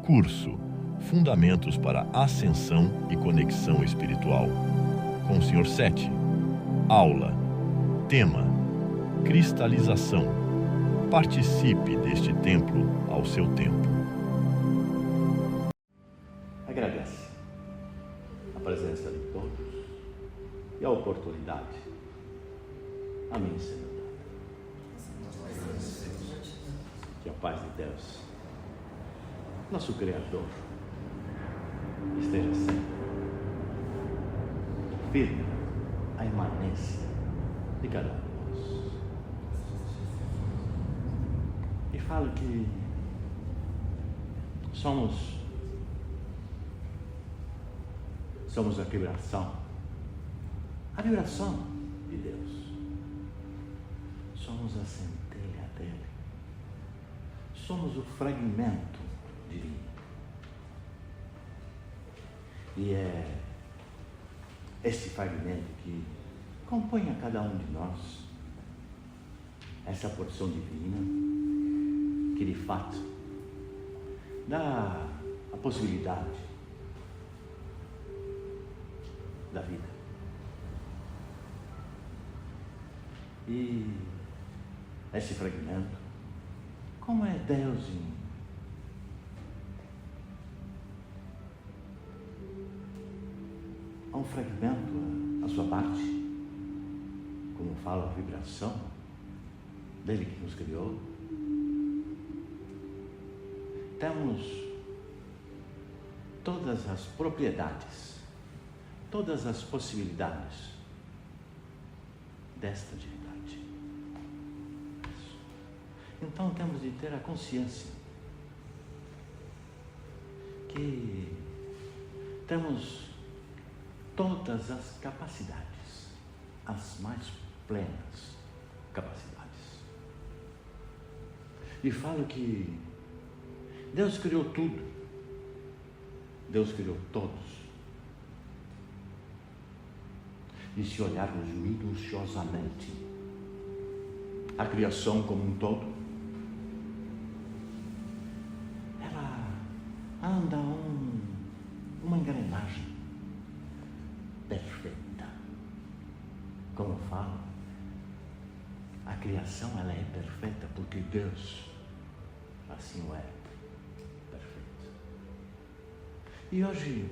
Curso Fundamentos para Ascensão e Conexão Espiritual, com o Sr. Sete. Aula. Tema: Cristalização. Participe deste templo ao seu tempo. Agradece a presença de todos e a oportunidade a mim ser dada. Que a paz de Deus, nosso Criador, esteja sempre firme a imanência de cada um de nós. E falo que somos a vibração de Deus. Somos a centelha dele. Somos o fragmento divino. E é esse fragmento que compõe a cada um de nós, essa porção divina, que de fato dá a possibilidade da vida. E esse fragmento, como é Deus é um fragmento, a sua parte, como fala a vibração dele que nos criou. Temos todas as propriedades, todas as possibilidades desta divindade. Então temos de ter a consciência que temos todas as capacidades, as mais plenas capacidades. E falo que Deus criou tudo, Deus criou todos. E se olharmos minuciosamente a criação como um todo, ela anda uma engrenagem perfeita. Como eu falo, a criação ela é perfeita porque Deus assim o é. Perfeito. E hoje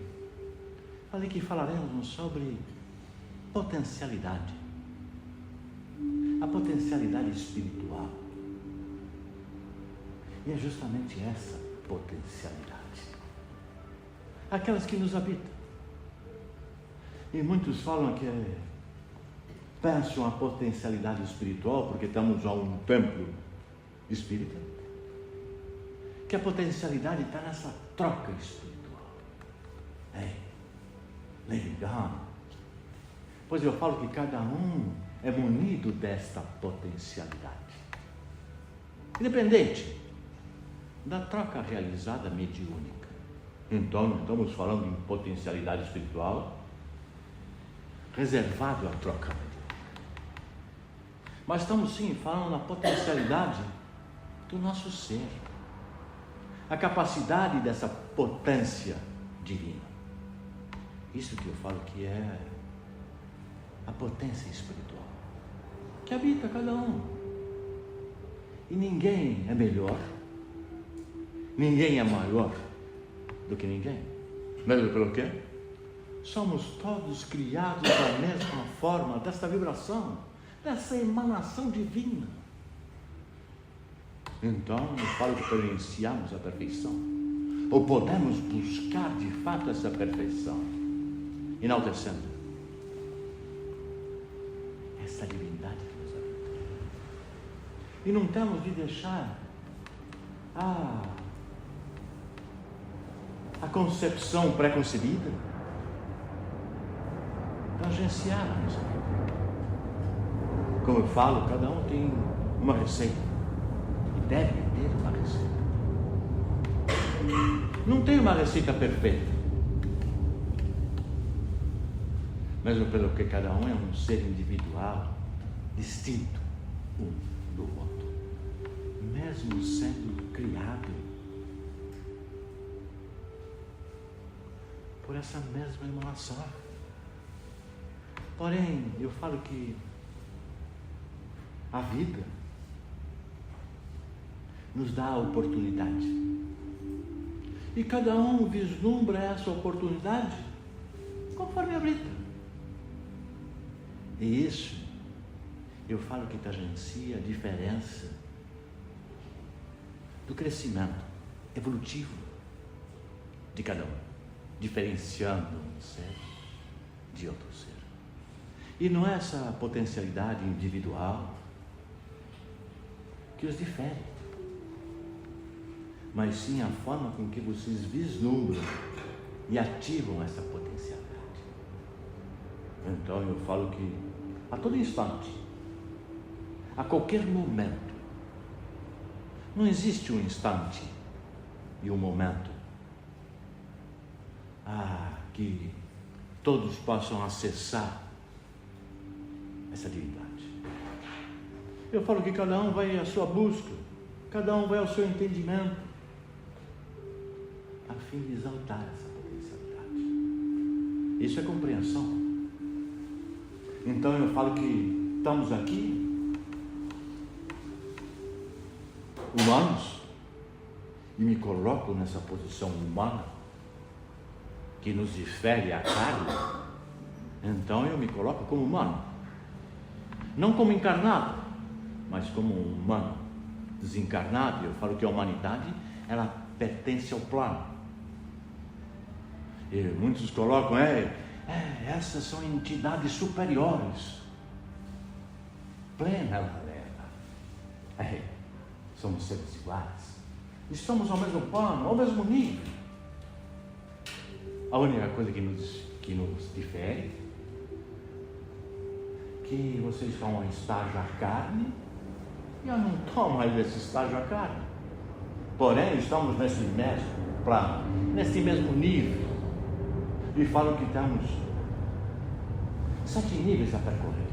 falei que falaremos sobre potencialidade, a potencialidade espiritual. E é justamente essa potencialidade, aquelas que nos habitam. E muitos falam que pensam a potencialidade espiritual, porque estamos a um templo espírita, que a potencialidade está nessa troca espiritual. Legal. Pois eu falo que cada um é munido desta potencialidade, independente da troca realizada mediúnica. Então, não estamos falando em potencialidade espiritual reservado à troca mediúnica, mas estamos sim falando na potencialidade do nosso ser, a capacidade dessa potência divina. Isso que eu falo que é a potência espiritual que habita cada um. E ninguém é melhor, ninguém é maior do que ninguém. Mesmo pelo quê? Somos todos criados da mesma forma, desta vibração, dessa emanação divina. Então, eu falo que experienciamos a perfeição, ou podemos buscar de fato essa perfeição, enaltecendo essa divindade que nos habita. E não temos de deixar a concepção pré-concebida tangenciar a nossa vida. Como eu falo, cada um tem uma receita e deve ter uma receita. Não tem uma receita perfeita, mesmo pelo que cada um é um ser individual, distinto um do outro, mesmo sendo criado por essa mesma emanação. Porém, eu falo que a vida nos dá a oportunidade. E cada um vislumbra essa oportunidade conforme a vida. E isso, eu falo que tangencia a diferença do crescimento evolutivo de cada um, diferenciando um ser de outro ser. E não é essa potencialidade individual que os difere, mas sim a forma com que vocês vislumbram e ativam essa potencialidade. Então eu falo que a todo instante, a qualquer momento, não existe um instante e um momento que todos possam acessar essa divindade. Eu falo que cada um vai à sua busca, cada um vai ao seu entendimento, a fim de exaltar essa potencialidade. Isso é compreensão. Então eu falo que estamos aqui, humanos, e me coloco nessa posição humana, que nos difere a carne. Então eu me coloco como humano, não como encarnado, mas como um humano desencarnado. Eu falo que a humanidade, ela pertence ao plano. E muitos colocam, essas são entidades superiores. Plena galera. Somos seres iguais. Estamos ao mesmo plano, ao mesmo nível. A única coisa que nos difere, que vocês estão a estágio a carne, e eu não estou mais nesse estágio a carne. Porém, estamos nesse mesmo plano, nesse mesmo nível. E falo que temos 7 níveis a percorrer.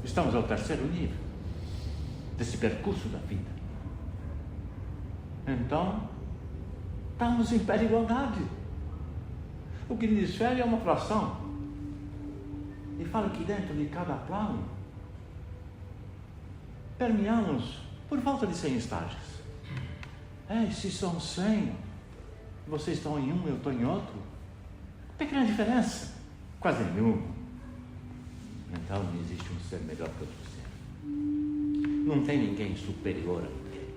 Estamos ao 3º nível desse percurso da vida. Então, estamos em pé de igualdade. O que nos difere é uma fração. E falo que dentro de cada plano, permeamos por volta de 100 estágios. Se são 100, vocês estão em um, eu estou em outro, pequena diferença, quase nenhuma. Então não existe um ser melhor que outro ser. Não tem ninguém superior a ninguém.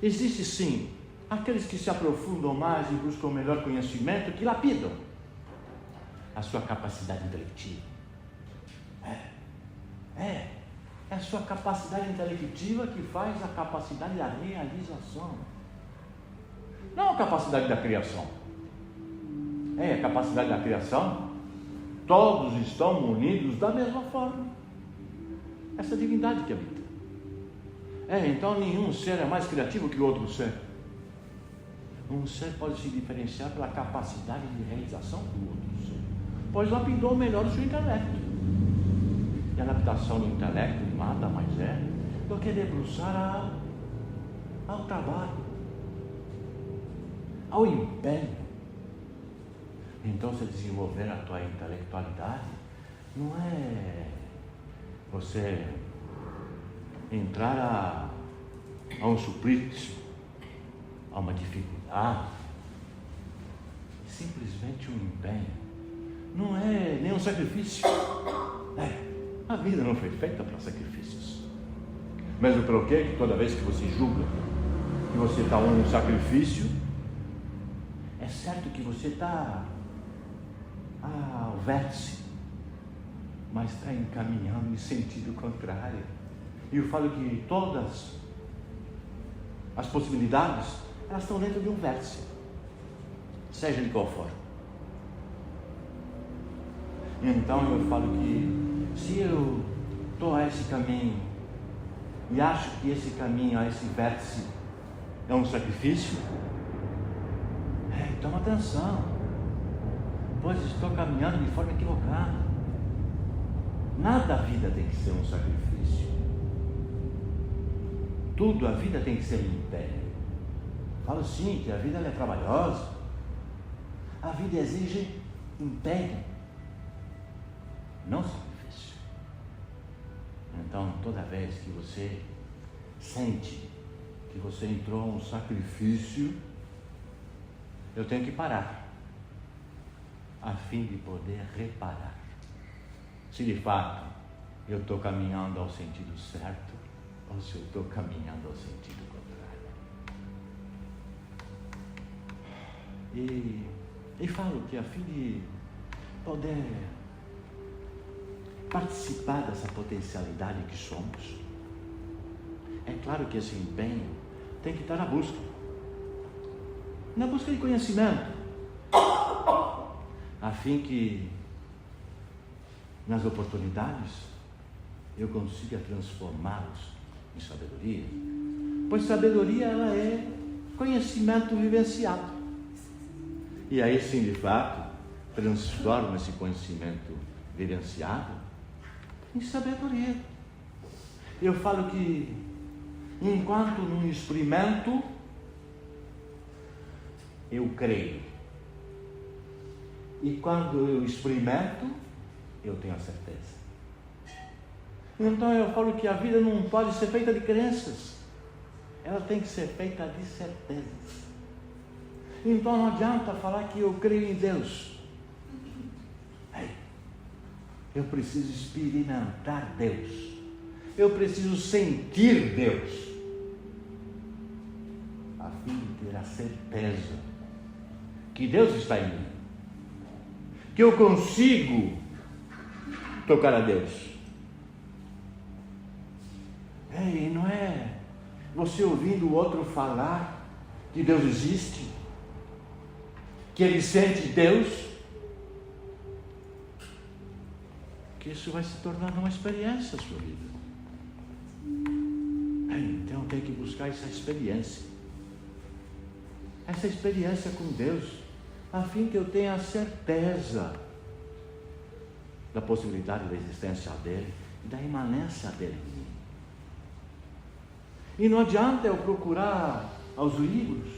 Existe sim aqueles que se aprofundam mais e buscam o melhor conhecimento, que lapidam a sua capacidade intelectiva. É a sua capacidade intelectiva que faz a capacidade da realização, não a capacidade da criação. A capacidade da criação, todos estão munidos da mesma forma, essa divindade que habita. Então nenhum ser é mais criativo que o outro ser. Um ser pode se diferenciar pela capacidade de realização do outro ser, pois lapidou melhor o seu intelecto. E a lapidação do intelecto nada mais é do que debruçar ao trabalho, ao empenho. Então, se desenvolver a tua intelectualidade não é você entrar a um suplício, a uma dificuldade, simplesmente um empenho. Não é nem um sacrifício. A vida não foi feita para sacrifícios. Mesmo pelo que toda vez que você julga que você está em um sacrifício, é certo que você está ao vértice, mas está encaminhando em sentido contrário. E eu falo que todas as possibilidades, elas estão dentro de um vértice, seja de qual for. Então eu falo que se eu estou a esse caminho e acho que esse caminho, a esse vértice, é um sacrifício, toma atenção, pois estou caminhando de forma equivocada. Nada a vida tem que ser um sacrifício. Tudo a vida tem que ser império. Falo sim que a vida ela é trabalhosa, A vida exige empenho, não sacrifício. Então, toda vez que você sente que você entrou a um sacrifício, eu tenho que parar, a fim de poder reparar. Se de fato eu estou caminhando ao sentido certo, ou se eu estou caminhando ao sentido contrário. E falo que a fim de poder participar dessa potencialidade que somos, é claro que esse empenho tem que estar na busca de conhecimento, a fim que nas oportunidades eu consiga transformá-los em sabedoria, pois sabedoria ela é conhecimento vivenciado, e aí sim de fato transforma esse conhecimento vivenciado em sabedoria. Eu falo que enquanto não experimento, eu creio, e quando eu experimento, eu tenho a certeza. Então eu falo que a vida não pode ser feita de crenças, ela tem que ser feita de certezas. Então não adianta falar que eu creio em Deus. Eu preciso experimentar Deus, eu preciso sentir Deus, a fim de ter a certeza que Deus está em mim, que eu consigo tocar a Deus. E não é você ouvindo o outro falar que Deus existe, que ele sente Deus, que isso vai se tornar uma experiência na sua vida. Então tem que buscar essa experiência com Deus, a fim que eu tenha a certeza da possibilidade da existência dele e da imanência dele em mim. E não adianta eu procurar aos livros,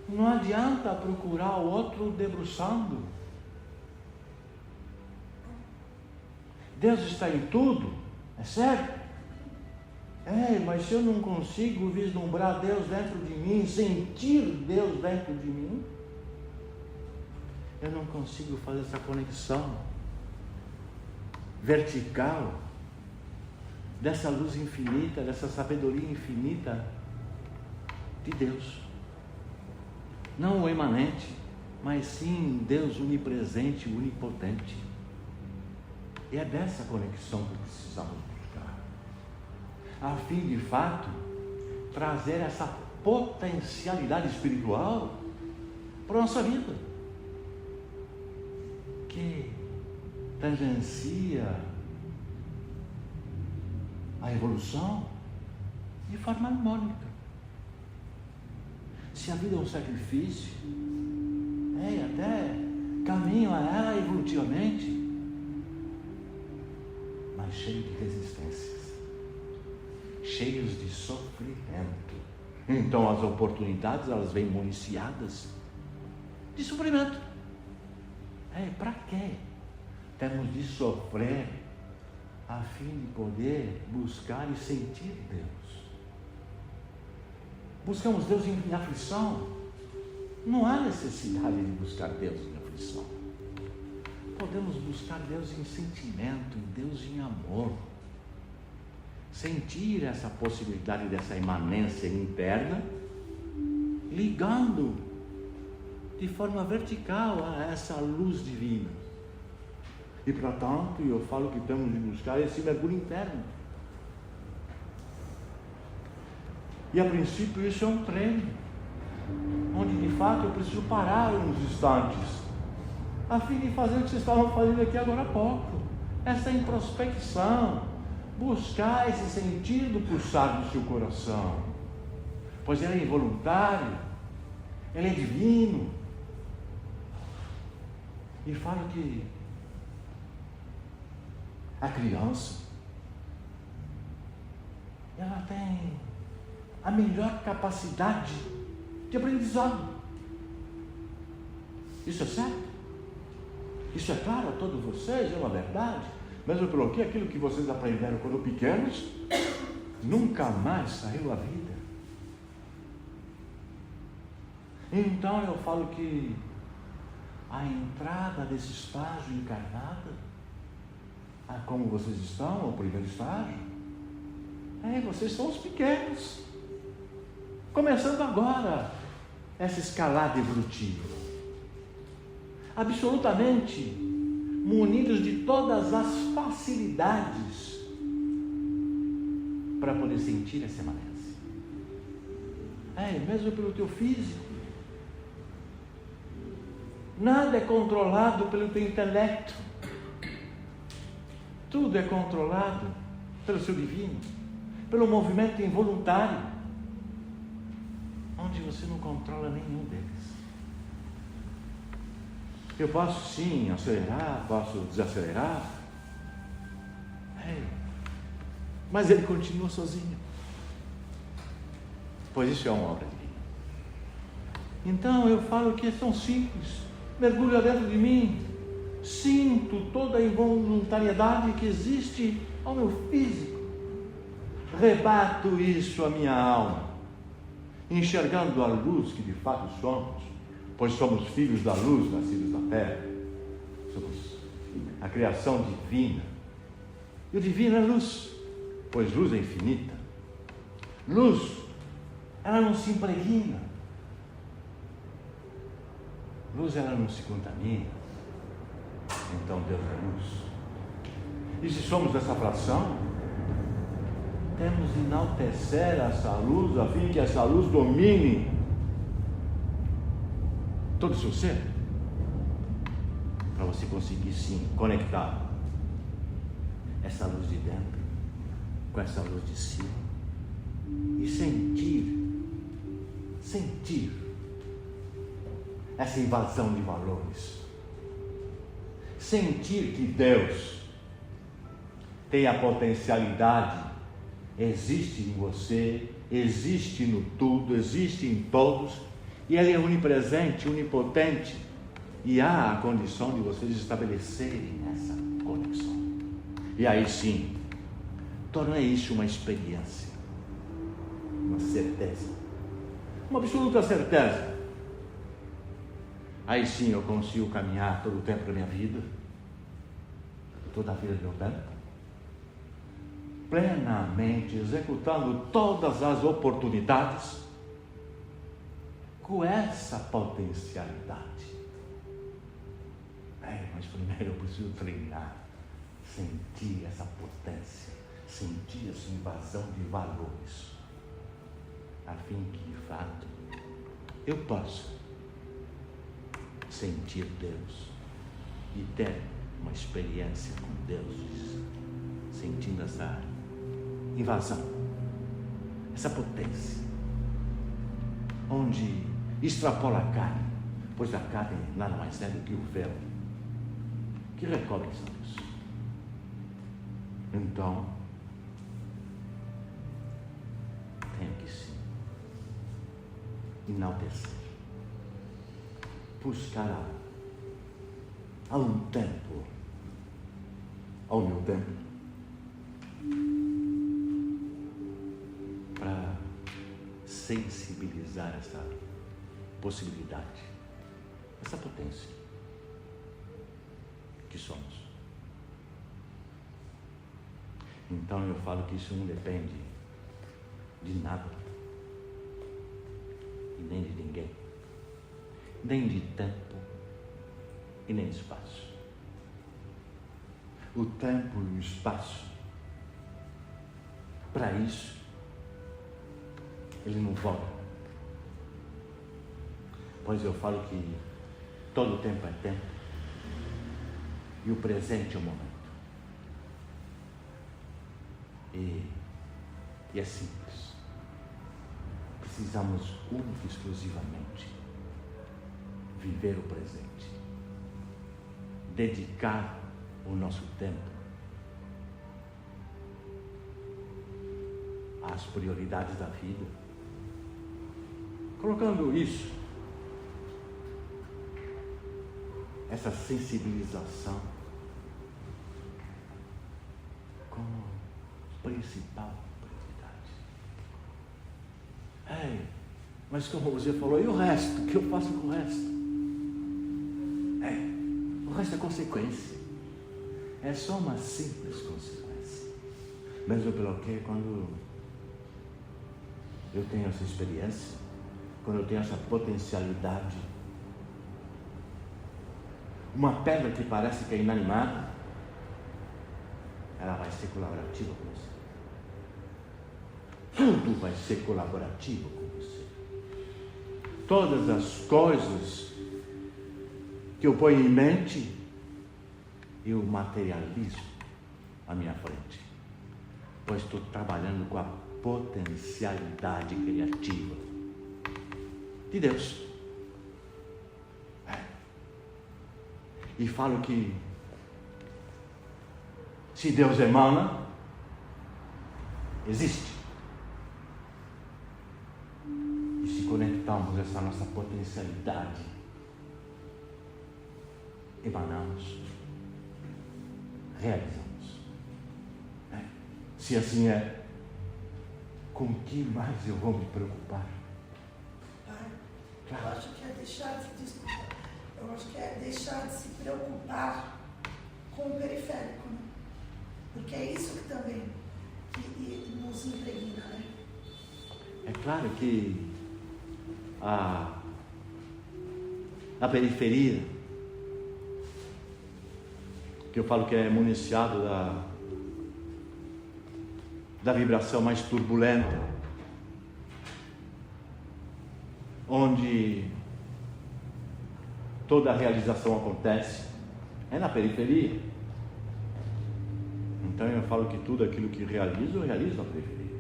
não adianta procurar o outro debruçando. Deus está em tudo, é certo? Mas se eu não consigo vislumbrar Deus dentro de mim, sentir Deus dentro de mim, eu não consigo fazer essa conexão vertical dessa luz infinita, dessa sabedoria infinita de Deus. Não o imanente, mas sim Deus onipresente, onipotente. E é dessa conexão que precisamos buscar, a fim de fato trazer essa potencialidade espiritual para a nossa vida, que tangencia a evolução de forma harmônica. Se a vida é um sacrifício, até caminho a ela evolutivamente, mas cheio de resistências, cheios de sofrimento. Então as oportunidades, elas vêm municiadas de sofrimento. Para quê? Temos de sofrer a fim de poder buscar e sentir Deus. Buscamos Deus em aflição? Não há necessidade de buscar Deus em aflição. Podemos buscar Deus em sentimento, em Deus em amor. Sentir essa possibilidade dessa imanência interna, ligando de forma vertical a essa luz divina. E portanto, eu falo que temos de buscar esse mergulho interno. E a princípio isso é um treino, onde de fato eu preciso parar uns instantes, a fim de fazer o que vocês estavam fazendo aqui agora há pouco, essa introspecção, buscar esse sentido pulsar do seu coração, pois ele é involuntário, ele é divino. E falo que a criança, ela tem a melhor capacidade de aprendizado. Isso é certo? Isso é claro a todos vocês, é uma verdade. Mesmo porque aquilo que vocês aprenderam quando pequenos, nunca mais saiu à vida. Então eu falo que a entrada desse estágio encarnado, como vocês estão, o primeiro estágio, vocês são os pequenos, começando agora essa escalada evolutiva, absolutamente munidos de todas as facilidades para poder sentir essa emanência. Mesmo pelo teu físico. Nada é controlado pelo teu intelecto. Tudo é controlado pelo seu divino, pelo movimento involuntário, onde você não controla nenhum deles. Eu posso sim acelerar, posso desacelerar, mas ele continua sozinho, pois isso é uma obra divina. Então eu falo que é tão simples. Mergulho dentro de mim, sinto toda a involuntariedade que existe ao meu físico, rebato isso à minha alma, enxergando a luz que de fato somos, pois somos filhos da luz, nascidos da terra, somos a criação divina, e o divino é luz, pois luz é infinita. Luz, ela não se impregna. Luz, ela não se contamina. Então Deus é luz. E se somos dessa fração, temos de enaltecer essa luz, a fim que essa luz domine todo o seu ser, para você conseguir sim conectar essa luz de dentro com essa luz de cima e sentir essa invasão de valores, sentir que Deus tem a potencialidade, existe em você, existe no tudo, existe em todos, e Ele é onipresente, onipotente, e há a condição de vocês estabelecerem essa conexão. E aí sim, torna isso uma experiência, uma certeza, uma absoluta certeza. Aí sim eu consigo caminhar todo o tempo da minha vida, toda a vida do meu tempo, plenamente executando todas as oportunidades com essa potencialidade. Mas primeiro eu preciso treinar, sentir essa potência, sentir essa invasão de valores, a fim que de fato eu possa sentir Deus e ter uma experiência com Deus, sentindo essa invasão, essa potência, onde extrapola a carne, pois a carne nada mais é do que o véu que recobre essa luz. Então, tenho que sim enaltecer, buscar a um tempo, ao meu tempo, para sensibilizar essa possibilidade, essa potência que somos. Então eu falo que isso não depende de nada e nem de ninguém, nem de tempo e nem de espaço. O tempo e o espaço, para isso, ele não volta. Pois eu falo que todo tempo é tempo e o presente é o momento. E é simples. Precisamos única e exclusivamente viver o presente, dedicar o nosso tempo às prioridades da vida, colocando isso essa sensibilização como principal prioridade. Mas como você falou, e o resto? O que eu faço com o resto? O resto é consequência. É só uma simples consequência. Mesmo pelo que quando eu tenho essa experiência, quando eu tenho essa potencialidade, uma pedra que parece que é inanimada, ela vai ser colaborativa com você. Tudo vai ser colaborativo com você. Todas as coisas que eu ponho em mente, eu materializo à minha frente, pois estou trabalhando com a potencialidade criativa de Deus. E falo que se Deus emana, existe. E se conectarmos essa nossa potencialidade, emanamos, realizamos. Se assim é, com que mais eu vou me preocupar? Pai, eu acho que é deixar de se preocupar com o periférico, né? Porque é isso que também nos impregna, né? É claro que a periferia, que eu falo que é municiado da vibração mais turbulenta, onde toda a realização acontece, é na periferia. Então eu falo que tudo aquilo que realizo, eu realizo na periferia.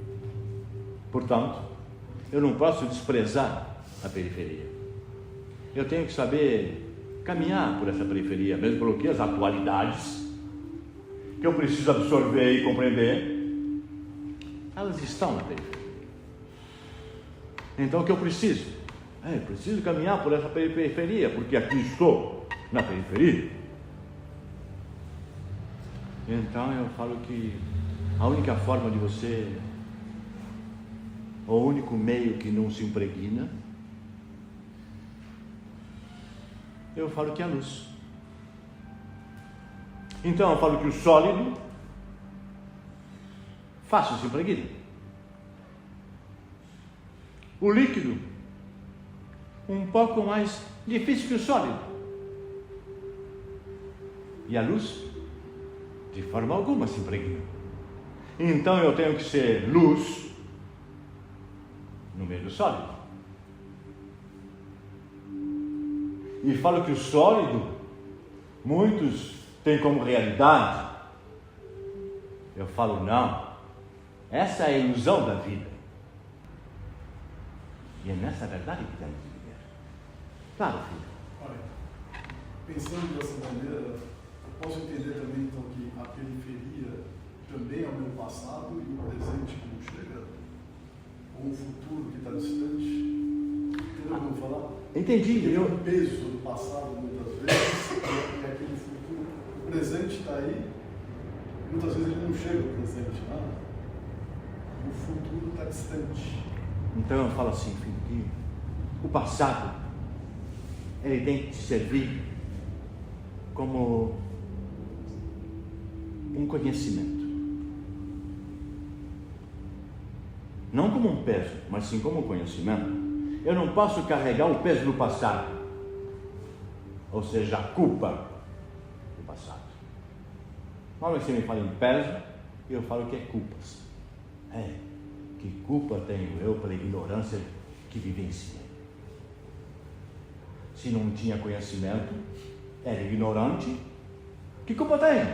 Portanto, eu não posso desprezar a periferia. Eu tenho que saber caminhar por essa periferia, mesmo pelo que as atualidades que eu preciso absorver e compreender, elas estão na periferia. Então o que eu preciso? Eu preciso caminhar por essa periferia, porque aqui estou na periferia. Então eu falo que a única forma de você, o único meio que não se impregna, eu falo que é a luz. Então eu falo que o sólido fácil se impregna. O líquido um pouco mais difícil que o sólido. E a luz, de forma alguma, se impregna. Então eu tenho que ser luz no meio do sólido. E falo que o sólido, muitos têm como realidade. Eu falo, não. Essa é a ilusão da vida. E é nessa verdade que temos de viver. Claro, filho. Olha, pensando dessa maneira, eu posso entender também então que a periferia também é o meu passado e o presente que não chega, ou um futuro que está distante. Entendeu o que eu vou falar? Entendi. Tem um peso do passado muitas vezes, e aquele futuro, o presente está aí, muitas vezes ele não chega ao presente, né? O futuro está distante. Então eu falo assim, filho, que o passado, ele tem que te servir como um conhecimento. Não como um peso, mas sim como um conhecimento. Eu não posso carregar o peso do passado, ou seja, a culpa do passado. Na hora que você me fala em peso, eu falo que é culpas. Que culpa tenho eu pela ignorância que vivenciei? Se não tinha conhecimento, era ignorante, que culpa tenho?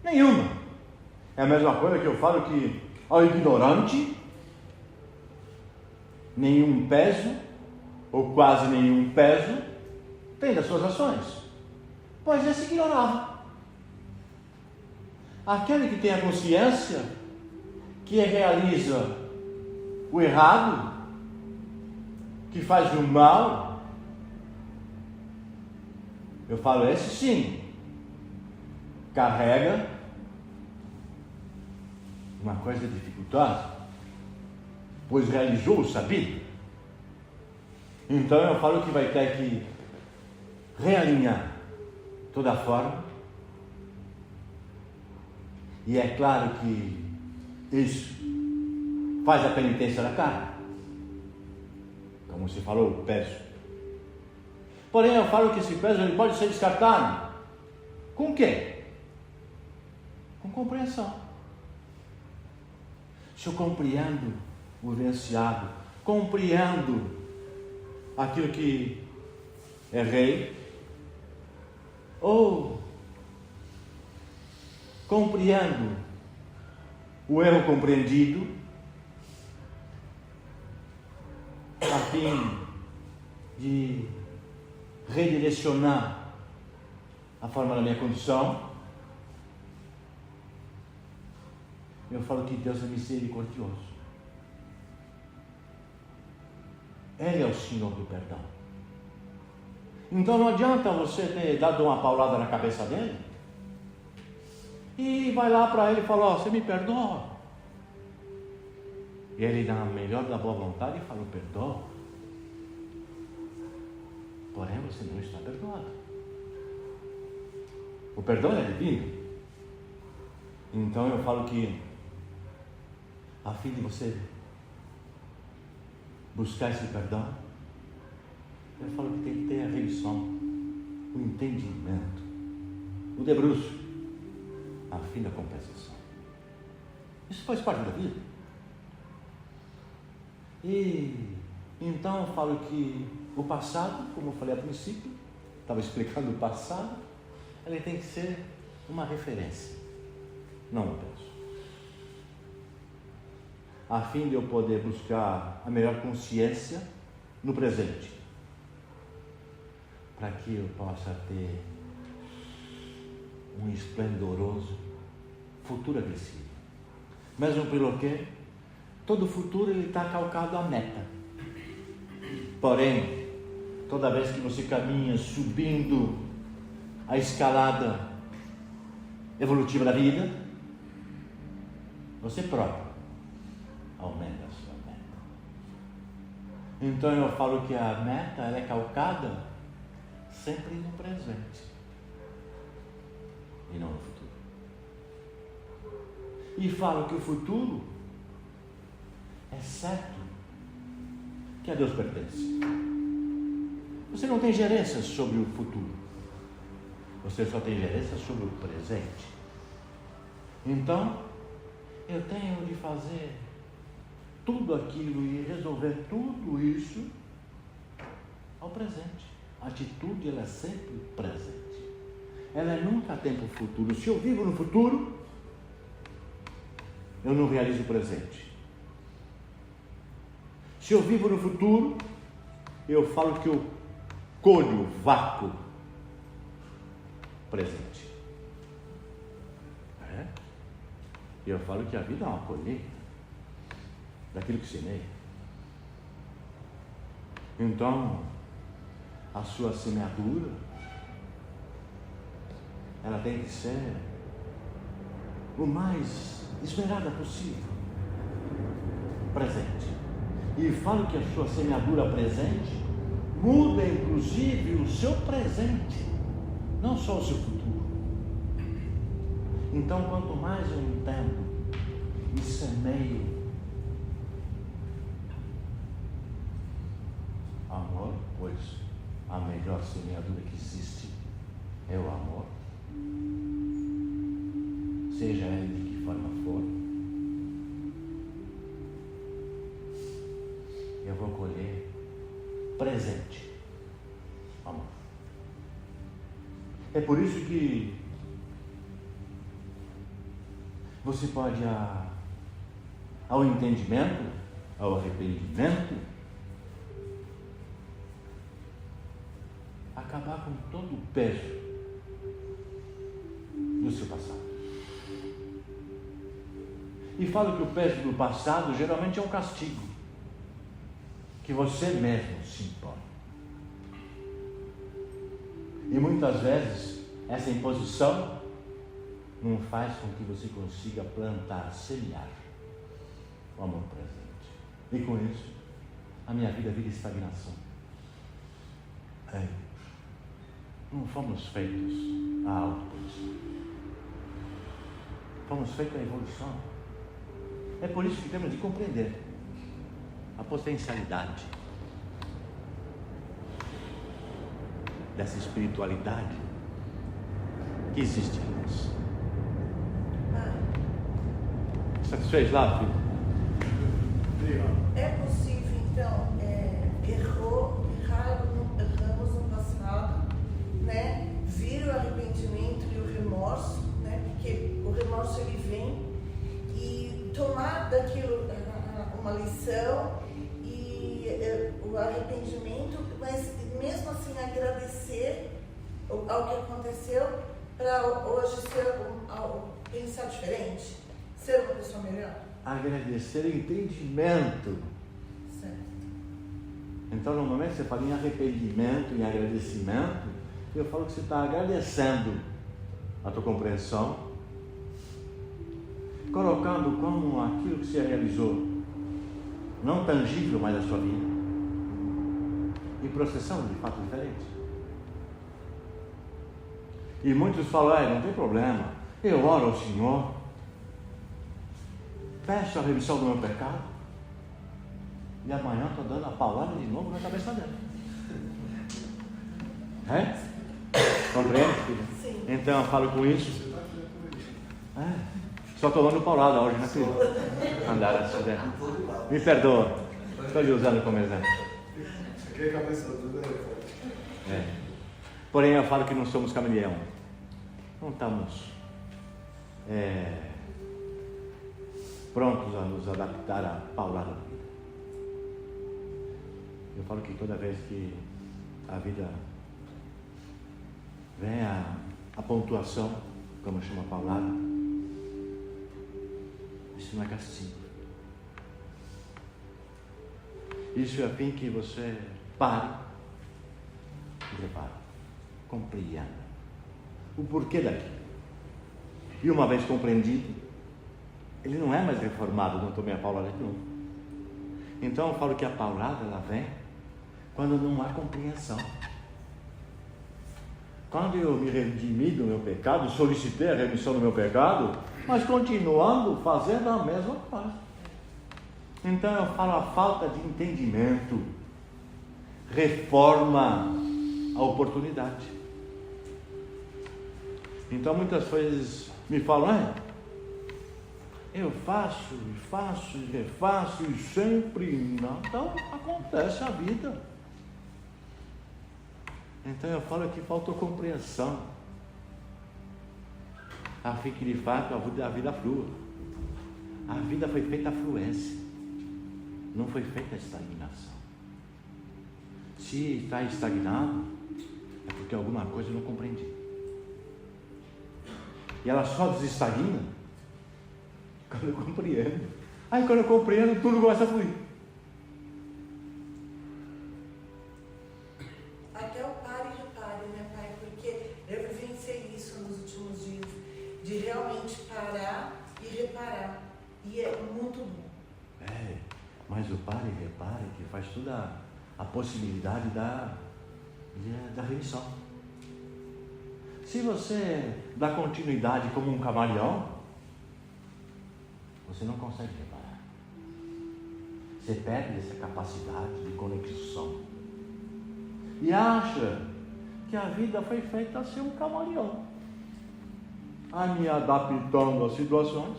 Nenhuma. É a mesma coisa que eu falo que ao ignorante, nenhum peso, ou quase nenhum peso, tem das suas ações, pois esse ignorava. Aquele que tem a consciência, que realiza o errado, que faz o mal, Eu falo, esse sim, carrega uma coisa dificultosa, pois realizou o sabido. Então eu falo que vai ter que realinhar toda a forma. E é claro que isso faz a penitência da carne, como se falou, o peso. Porém eu falo que esse peso ele pode ser descartado. Com o quê? Com compreensão. Se eu compreendo o vivenciado, compreendo aquilo que errei, ou compreendo o erro compreendido, a fim de redirecionar a forma da minha condição, eu falo que Deus é misericordioso. Ele é o Senhor do perdão. Então não adianta você ter dado uma paulada na cabeça dele e vai lá para ele e fala, você me perdoa? E ele dá a melhor da boa vontade e fala, eu perdoo. Porém você não está perdoado. O perdão é divino. Então eu falo que a fim de você buscar esse perdão, eu falo que tem que ter a revisão, o entendimento, o debruço, a fim da compensação. Isso faz parte da vida. E então eu falo que o passado, como eu falei a princípio, estava explicando o passado, ele tem que ser uma referência, não um peso. A fim de eu poder buscar a melhor consciência no presente, para que eu possa ter um esplendoroso futuro agressivo. Mesmo pelo que todo futuro ele está calcado à meta. Porém, toda vez que você caminha subindo a escalada evolutiva da vida, você próprio aumenta a sua meta. Então eu falo que a meta ela é calcada sempre no presente e não no futuro. E falo que o futuro é certo que a Deus pertence. Você não tem gerência sobre o futuro, você só tem gerência sobre o presente. Então eu tenho de fazer tudo aquilo e resolver tudo isso ao presente. A atitude ela é sempre presente, ela é nunca tempo futuro. Se eu vivo no futuro, eu não realizo o presente. Se eu vivo no futuro, eu falo que eu colho o vácuo presente. E eu falo que a vida é uma colheita daquilo que semeia. Então, a sua semeadura, ela tem que ser o mais esmerada possível, presente. E falo que a sua semeadura presente muda inclusive o seu presente, não só o seu futuro. Então, quanto mais eu entendo e semeio amor, pois a melhor semeadura que existe é o amor, seja ele de que forma for, eu vou colher presente amor. É por isso que você pode, ao entendimento, ao arrependimento, acabar com todo o peso do seu passado. E falo que o peso do passado geralmente é um castigo que você mesmo se impõe. E muitas vezes essa imposição não faz com que você consiga plantar, semear o amor presente. E com isso, a minha vida vira estagnação. Não fomos feitos à autoposição. Fomos feitos à evolução. É por isso que temos de compreender a potencialidade dessa espiritualidade que existe em nós. Satisfez lá, filho? É possível, então, erramos no passado, né? Vir o arrependimento e o remorso, né? Porque o remorso ele vem, e tomar daquilo uma lição e o arrependimento, mas mesmo assim agradecer ao que aconteceu para hoje pensar diferente, ser uma pessoa melhor. Agradecer entendimento. Certo. Então, no momento que você fala em arrependimento, em agradecimento, eu falo que você está agradecendo a tua compreensão, colocando como aquilo que você realizou, não tangível mais a sua vida, e processando de fato diferente. E muitos falam, não tem problema, eu oro ao Senhor, peço a remissão do meu pecado, e amanhã estou dando a palavra de novo na cabeça dela. Compreende, filho? Sim. Então eu falo com isso. Só estou dando paulada hoje, né, filho? Andar assim, né? Me perdoa, estou lhe usando como exemplo. Aqui a cabeça do é forte. Porém eu falo que não somos camaleão. Não estamos prontos a nos adaptar à paulada da vida. Eu falo que toda vez que a vida vem a pontuação, como chama a paulada, isso não é castigo. Isso é a fim que você pare e repare, compreenda o porquê daquilo. E uma vez compreendido, ele não é mais reformado, não tomei a paulada de novo. Então eu falo que a paulada ela vem quando não há compreensão. Quando eu me redimi do meu pecado, solicitei a remissão do meu pecado, mas continuando fazendo a mesma coisa. Então eu falo, a falta de entendimento reforma a oportunidade. Então muitas vezes me falam, eu faço e refaço e sempre nada acontece a vida. Então eu falo que faltou compreensão, a fim que de fato a vida flua. A vida foi feita a fluência, não foi feita a estagnação. Se está estagnado, é porque alguma coisa eu não compreendi. E ela só desestagna quando eu compreendo. Aí quando eu compreendo, tudo começa a fluir. Até o pare e repare, né, pai? Porque eu vivenciei isso nos últimos dias, de realmente parar e reparar. E é muito bom. Mas o pare e repare que faz toda a possibilidade da remissão. Se você dá continuidade como um camaleão, você não consegue reparar. Você perde essa capacidade de conexão. E acha que a vida foi feita a ser um camaleão, a me adaptando às situações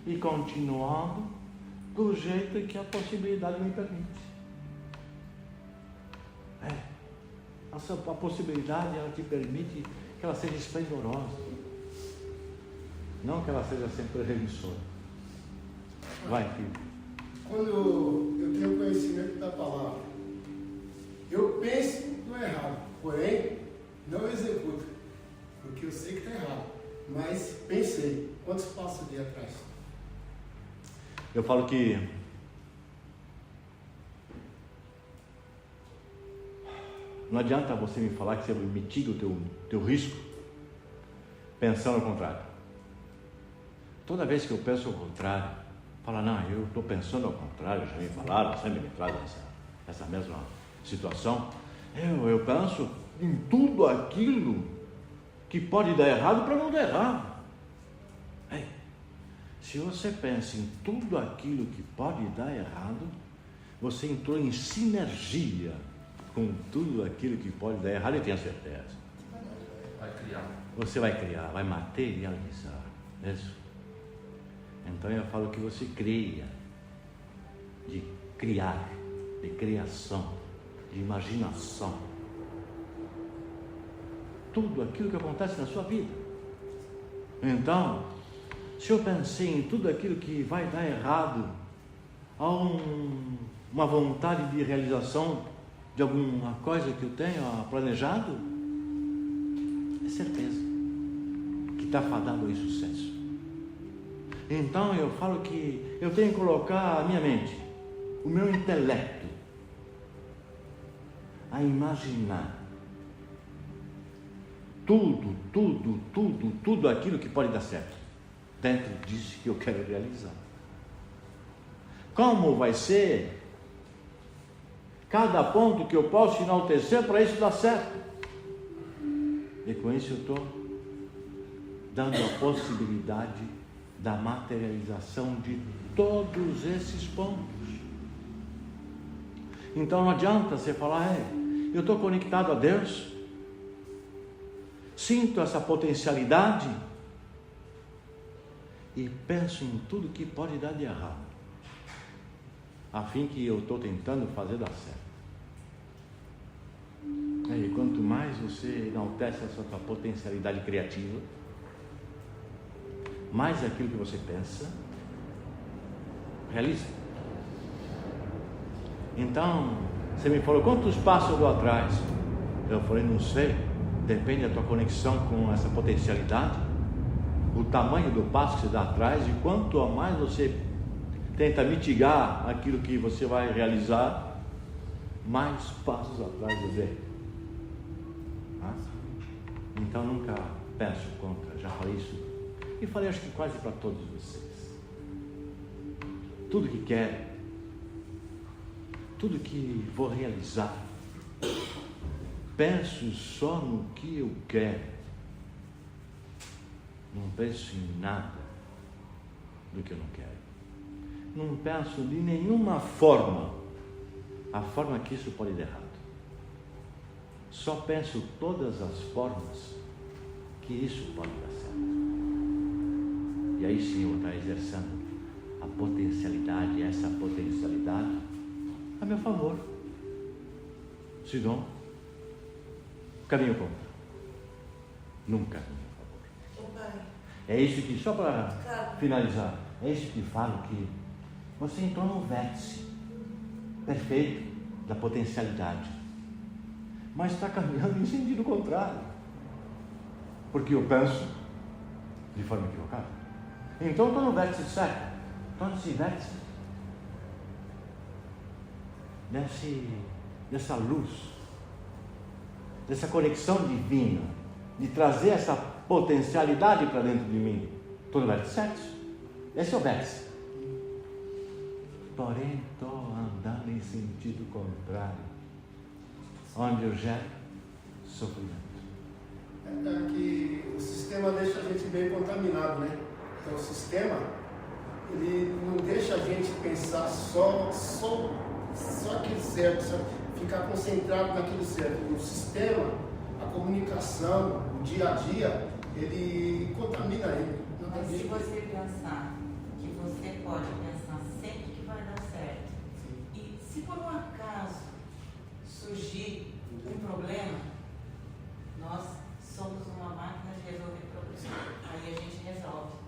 e continuando do jeito que a possibilidade me permite. A possibilidade ela te permite que ela seja esplendorosa, não que ela seja sempre remissora. Vai, filho. Quando eu tenho conhecimento da palavra, eu penso no errado, porém não executo, porque eu sei que está errado, mas pensei. Quantos passos dei atrás? Eu falo que Não adianta você me falar que você mitiga o teu risco pensando ao contrário. Toda vez que eu penso ao contrário, fala, não, eu estou pensando ao contrário, já me falaram, sempre me traz essa mesma situação. Eu penso em tudo aquilo que pode dar errado para não dar errado. Se você pensa em tudo aquilo que pode dar errado, você entrou em sinergia com tudo aquilo que pode dar errado, eu tenho certeza. Você vai criar, vai materializar. Isso. Então eu falo que você cria, de criar, de criação, de imaginação. Tudo aquilo que acontece na sua vida. Então, se eu pensei em tudo aquilo que vai dar errado, há uma vontade de realização de alguma coisa que eu tenho planejado, é certeza que está fadado ao insucesso. Então eu falo que eu tenho que colocar a minha mente, o meu intelecto, a imaginar tudo aquilo que pode dar certo dentro disso que eu quero realizar. Como vai ser cada ponto que eu posso enaltecer para isso dar certo? E com isso eu estou dando a possibilidade da materialização de todos esses pontos. Então não adianta você falar, eu estou conectado a Deus, sinto essa potencialidade e penso em tudo que pode dar de errado, a fim que eu estou tentando fazer dar certo. E quanto mais você enaltece essa sua potencialidade criativa, mais aquilo que você pensa realiza. Então, você me falou, quantos passos eu dou atrás? Eu falei, não sei, depende da tua conexão com essa potencialidade, o tamanho do passo que você dá atrás, e quanto a mais você tenta mitigar aquilo que você vai realizar, mais passos atrás você dê. Então nunca penso contra, já falei isso, e falei acho que quase para todos vocês. Tudo que quero, tudo que vou realizar, penso só no que eu quero, não penso em nada do que eu não quero, não penso de nenhuma forma, a forma que isso pode dar errado, só penso todas as formas que isso pode dar certo, e aí sim eu vou estar exercendo a potencialidade, essa potencialidade a meu favor, senão caminho contra, nunca a meu favor. É isso que, só para finalizar, é isso que falo, que você entrou no vértice perfeito da potencialidade, mas está caminhando em sentido contrário, porque eu penso de forma equivocada. Então estou no vértice certo, estou nesse vértice dessa luz, dessa conexão divina, de trazer essa potencialidade para dentro de mim. Estou no vértice certo, esse é o vértice. Porém estou andando em sentido contrário, onde eu gero sofrimento. É que o sistema deixa a gente bem contaminado, né? Então o sistema, ele não deixa a gente pensar só aquilo certo, só ficar concentrado naquilo certo. O sistema, a comunicação, o dia a dia, ele contamina ele. Mas se você pensar que você pode pensar sempre que vai dar certo, e se por um acaso surgir um problema, nós somos uma máquina de resolver problemas. Aí a gente resolve.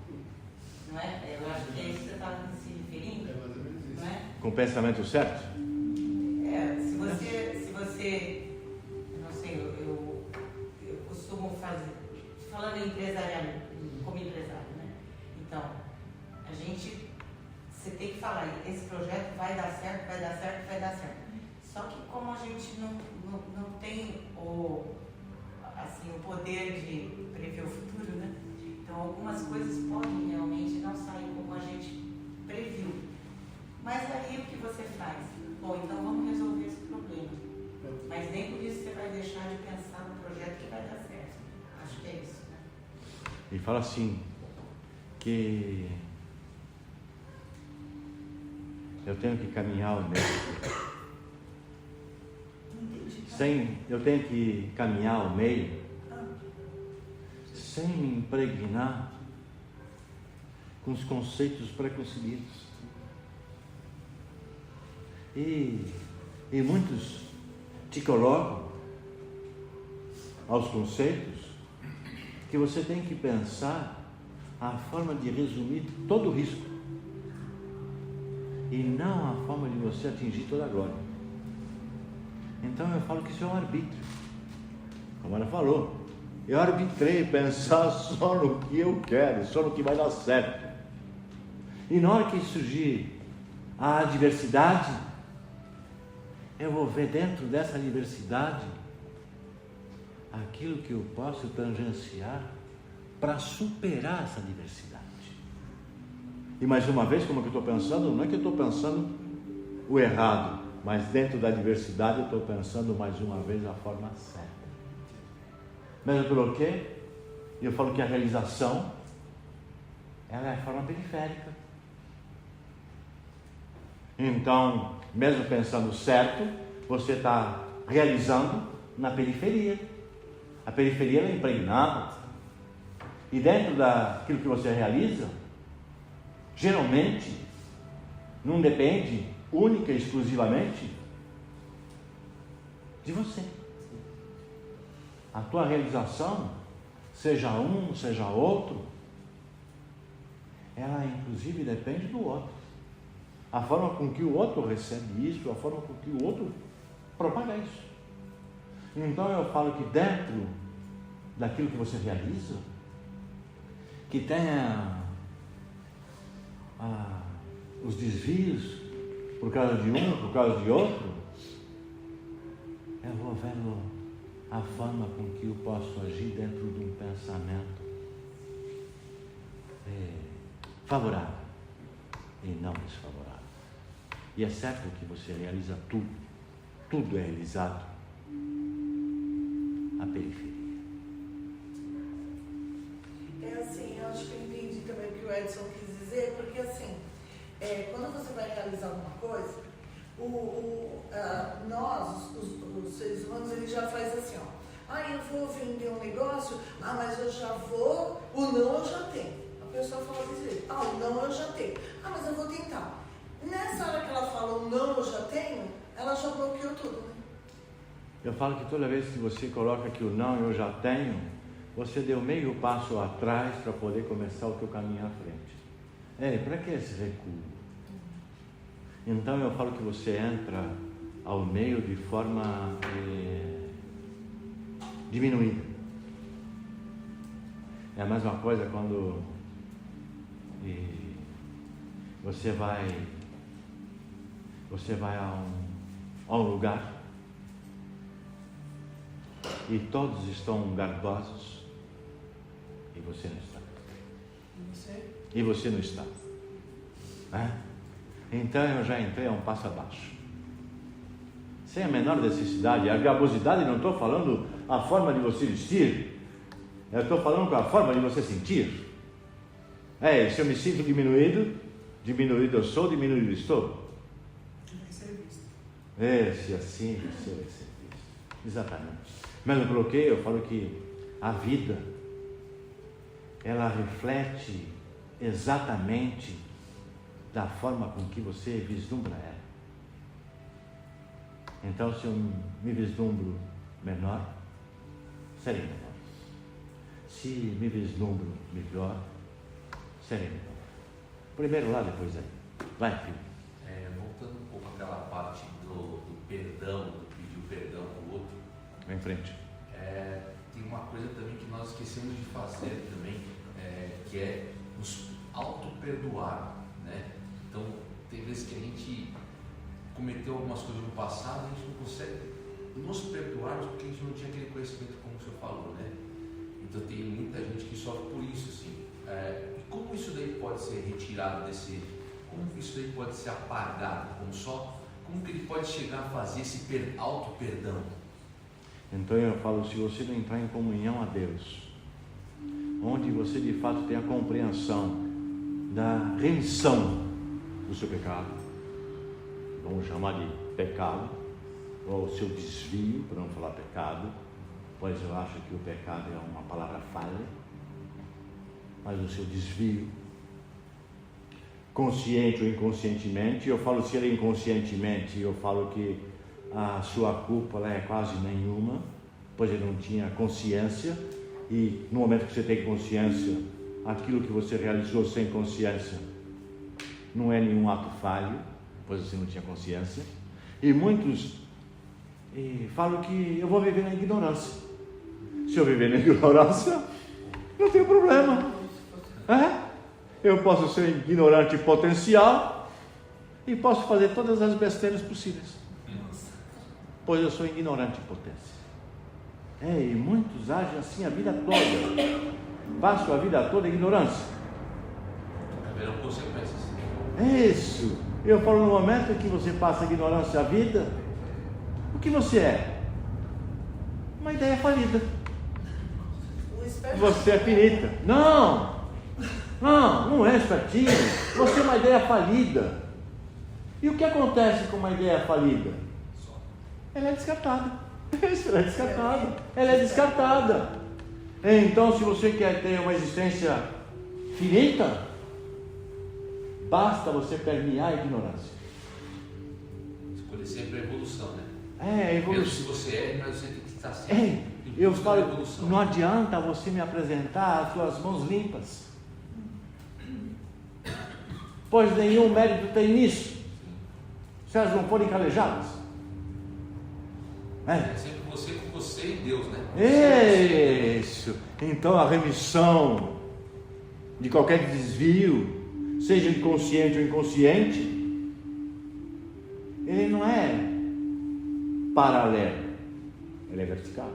Não é? Eu acho que é isso que você está se referindo. É mais ou menos isso. Não é? Com o pensamento certo? Se você, não sei, eu costumo fazer, falando em empresarial, como empresário, né? Então, você tem que falar, esse projeto vai dar certo, vai dar certo, vai dar certo. Só que como a gente não tem o poder de prever o futuro, né? Então algumas coisas podem realmente não sair como a gente previu. Mas aí o que você faz? Bom, então vamos resolver esse problema. Mas nem por isso você vai deixar de pensar no projeto que vai dar certo. Acho que é isso, né? E fala assim, que eu tenho que caminhar ao meio. Eu tenho que caminhar ao meio sem me impregnar com os conceitos preconcebidos. E muitos te colocam aos conceitos que você tem que pensar a forma de resumir todo o risco e não a forma de você atingir toda a glória. Então eu falo que isso é um arbítrio. Como ela falou, eu arbitrei pensar só no que eu quero, só no que vai dar certo. E na hora que surgir a adversidade, eu vou ver dentro dessa adversidade aquilo que eu posso tangenciar para superar essa adversidade. E mais uma vez, como é que eu estou pensando? Não é que eu estou pensando o errado, mas dentro da adversidade eu estou pensando mais uma vez a forma certa. Mesmo pelo quê? Eu falo que a realização, ela é a forma periférica. Então, mesmo pensando certo, você está realizando na periferia. A periferia ela é impregnada. E dentro daquilo que você realiza, geralmente, não depende única e exclusivamente de você. A tua realização, seja um, seja outro, ela inclusive depende do outro. A forma com que o outro recebe isso, a forma com que o outro propaga isso. Então eu falo que dentro daquilo que você realiza, que tenha os desvios por causa de um, por causa de outro, eu vou vendo a forma com que eu posso agir dentro de um pensamento favorável e não desfavorável. E é certo que você realiza tudo, tudo é realizado à periferia. É assim, eu acho que eu entendi também o que o Edson quis dizer, porque assim, quando você vai realizar alguma coisa, nós, os seres humanos, ele já faz assim, ó. Eu vou vender um negócio, mas eu já vou, o não eu já tenho. A pessoa fala desse jeito, o não eu já tenho. Mas eu vou tentar. Nessa hora que ela fala o não eu já tenho, ela já bloqueou tudo, né? Eu falo que toda vez que você coloca que o não eu já tenho, você deu meio passo atrás para poder começar o teu caminho à frente. Para que esse recuo? Então eu falo que você entra ao meio de forma diminuída. É a mesma coisa quando você vai a um lugar e todos estão garbosos e você não está. E você não está. Então eu já entrei a um passo abaixo. Sem a menor necessidade. A garbosidade, não estou falando a forma de você vestir, eu estou falando com a forma de você sentir. Se eu me sinto diminuído eu sou, diminuído estou. Se assim você vai ser visto. Exatamente. Mas no bloqueio eu falo que a vida, ela reflete exatamente da forma com que você vislumbra ela. Então, se eu me vislumbro menor, serei menor. Se me vislumbro melhor, serei melhor. Primeiro lá, depois aí. Vai, filho. Voltando um pouco àquela parte do perdão, do pedir o perdão ao outro. Vem em frente. Tem uma coisa também que nós esquecemos de fazer também, que é nos auto-perdoar, né? Então, tem vezes que a gente cometeu algumas coisas no passado, a gente não consegue nos perdoarmos porque a gente não tinha aquele conhecimento como o senhor falou, né? Então tem muita gente que sofre por isso, assim. E como isso daí pode ser retirado como isso daí pode ser apagado? Como que ele pode chegar a fazer esse auto-perdão? Então eu falo, se você não entrar em comunhão a Deus, onde você de fato tem a compreensão da remissão do seu pecado, vamos chamar de pecado, ou o seu desvio, para não falar pecado, pois eu acho que o pecado é uma palavra falha, mas o seu desvio, consciente ou inconscientemente, eu falo se ele é inconscientemente, eu falo que a sua culpa é quase nenhuma, pois ele não tinha consciência, e no momento que você tem consciência, aquilo que você realizou sem consciência não é nenhum ato falho, pois você não tinha consciência. E muitos falam que eu vou viver na ignorância. Se eu viver na ignorância, não tem problema. Eu posso ser ignorante potencial e posso fazer todas as besteiras possíveis, pois eu sou ignorante em potência. E muitos agem assim a vida toda, passam a vida toda em ignorância. Haverão consequências. Isso. Eu falo, no momento que você passa a ignorância a vida, o que você é? Uma ideia falida. Você é finita. Não é espertinho. Você é uma ideia falida. E o que acontece com uma ideia falida? Ela é descartada. Ela é descartada. Então, se você quer ter uma existência finita, basta você permear a ignorância. Escolher sempre a evolução, né? A evolução. Se você é, mas você tem que estar sempre. Eu falo, não adianta você me apresentar as suas mãos limpas, pois nenhum mérito tem nisso, se elas não forem calejadas. É sempre você com você e Deus, né? Isso. Então a remissão de qualquer desvio, seja inconsciente ou inconsciente, ele não é paralelo, ele é vertical.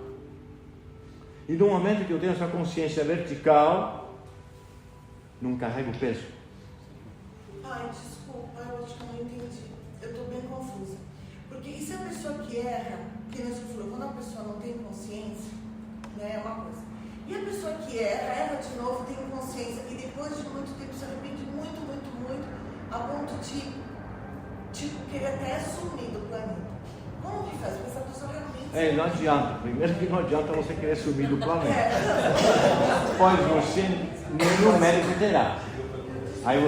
E no momento que eu tenho essa consciência vertical, não carrego peso. Desculpa, eu acho que eu não entendi. Eu estou bem confusa. Porque e se a pessoa que erra, que nem você falou, quando a pessoa não tem consciência, né, é uma coisa. E a pessoa que erra de novo, tem consciência, e depois de muito tempo se arrepende muito, a ponto de querer até sumir do planeta. Como que faz? Porque essa pessoa realmente... Não adianta. Primeiro que não adianta você querer sumir do planeta. Pois você nenhum mérito terá. Aí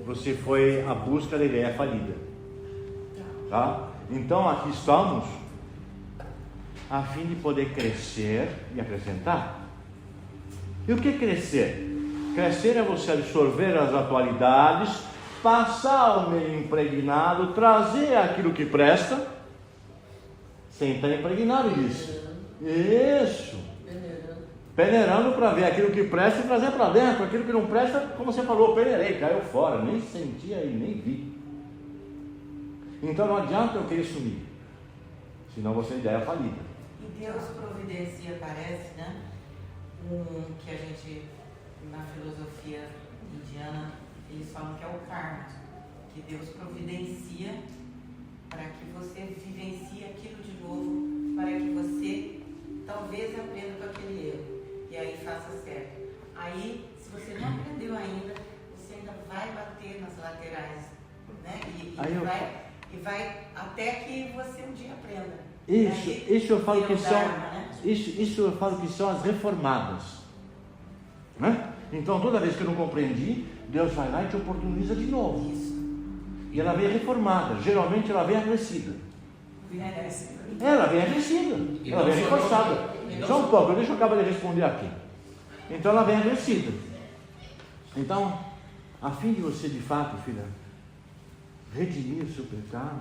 você foi à busca da ideia falida. Tá? Então aqui estamos a fim de poder crescer e acrescentar. E o que é crescer? Crescer é você absorver as atualidades, passar o meio impregnado, trazer aquilo que presta, sem estar impregnado disso. Isso. Peneirando para ver aquilo que presta e trazer para dentro. Aquilo que não presta, como você falou, peneirei, caiu fora, nem sentia e nem vi. Então não adianta eu querer sumir, senão você é ideia falida. E Deus providencia, parece, né? Que a gente, na filosofia indiana, eles falam que é o karma, que Deus providencia para que você vivencie aquilo de novo, para que você talvez aprenda com aquele erro e aí faça certo. Aí, se você não aprendeu ainda, você ainda vai bater nas laterais, né? E vai até que você um dia aprenda. Isso eu falo que são, isso eu falo que são as reformadas, né? Então toda vez que eu não compreendi, Deus vai lá e te oportuniza de novo. Isso. E ela vem reformada. Geralmente ela vem acrescida. Ela vem acrescida. Ela vem reforçada. Só um pouco, deixa eu acabar de responder aqui. Então ela vem acrescida. Então, a fim de você de fato, filha, redimir o seu pecado,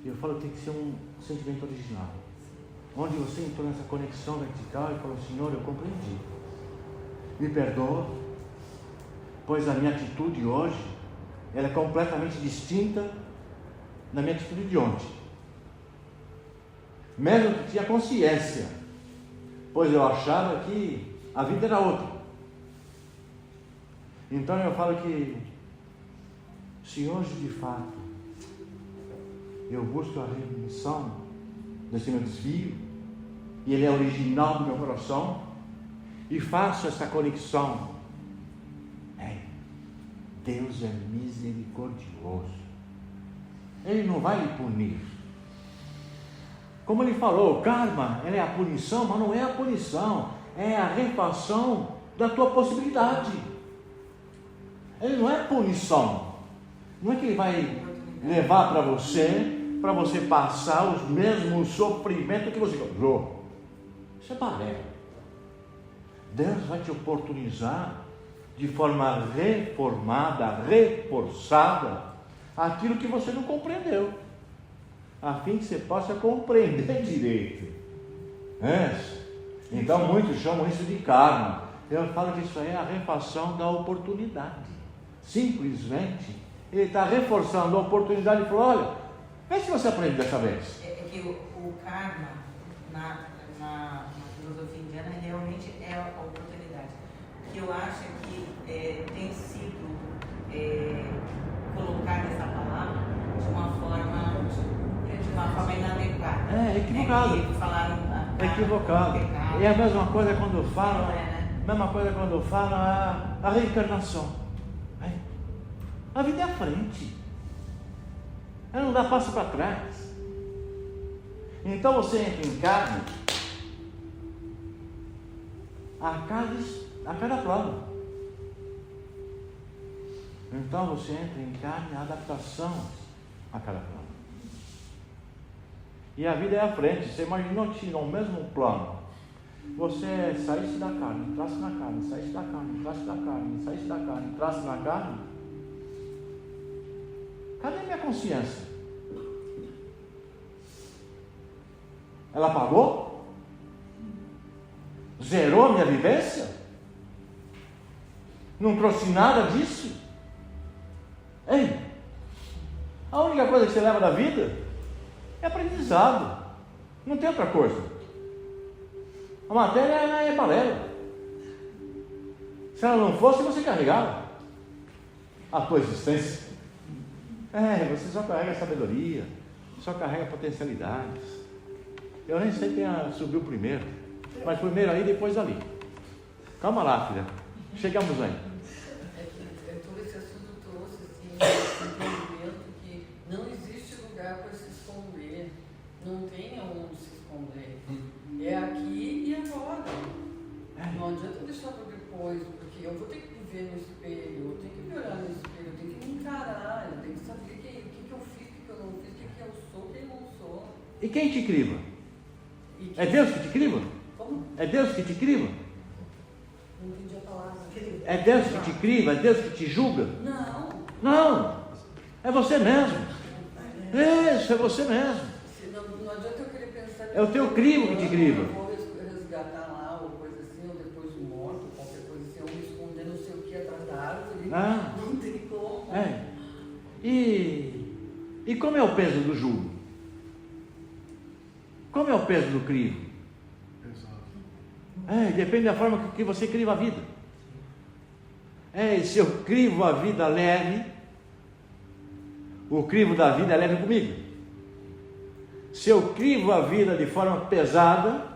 eu falo que tem que ser um sentimento original, onde você entrou nessa conexão vertical e falou: Senhor, eu compreendi, me perdoa, pois a minha atitude hoje ela é completamente distinta da minha atitude de ontem. mesmo que tinha consciência, pois eu achava que a vida era outra. Então eu falo que, se hoje de fato eu busco a remissão desse meu desvio, e ele é original do meu coração, e faço essa conexão, Deus é misericordioso, Ele não vai lhe punir. Como ele falou, o karma é a punição, mas não é a punição, é a refação da tua possibilidade. Ele não é punição, não é que ele vai levar para você passar os mesmos sofrimentos que você causou. Isso é balé. Deus vai te oportunizar de forma reformada, reforçada, aquilo que você não compreendeu, a fim que você possa compreender direito. Então muitos chamam isso de karma. Eu falo que isso aí é a refação da oportunidade. Simplesmente ele está reforçando a oportunidade e falou: olha, vê se você aprende dessa vez. É que o karma na filosofia indiana realmente é a oportunidade. O que eu acho é que tem sido colocada essa palavra de uma forma inadequada. É equivocado. É equivocado. E a mesma coisa quando falam, a reencarnação. A vida é à frente. Ela não dá passo para trás. Então você entra em carne a cada plano. Então você entra em carne a adaptação a cada plano. E a vida é à frente. Você imaginou que no mesmo plano você saísse da carne, entrasse na carne, saísse da carne, entrasse da carne, saísse da carne, entrasse na carne? Cadê minha consciência? Ela apagou? Zerou a minha vivência? Não trouxe nada disso? Ei, a única coisa que você leva da vida é aprendizado. Não tem outra coisa. A matéria é balela. Se ela não fosse, você carregava a tua existência. Você só carrega sabedoria, só carrega potencialidades. Eu nem sei quem subiu primeiro, mas primeiro aí, depois ali. Calma lá, filha. Chegamos aí. Todo esse assunto trouxe assim, um entendimento que não existe lugar para se esconder. Não tem onde se esconder. É aqui e agora. Não adianta deixar para depois, porque eu vou ter que ver no espelho, eu tenho que me olhar no espelho, eu tenho que me encarar, eu tenho que saber o que eu fiz, o que eu não fiz, o que eu sou, quem eu não sou. E quem te criva? É Deus que te criva? Como? É Deus que te criva? Não entendi a palavra. É Deus que te criva? É Deus que te julga? Não. É você mesmo. Isso, é você mesmo. Não adianta eu querer pensar... É o teu crivo que te criva. Eu vou resgatar lá, ou coisa assim, ou depois do morto, qualquer coisa assim, ou me esconder não sei o que atrás da árvore. Não tem como. E como é o peso do jugo? Como é o peso do crivo? Depende da forma que você criva a vida. Se eu crivo a vida leve, o crivo da vida é leve comigo. Se eu crivo a vida de forma pesada,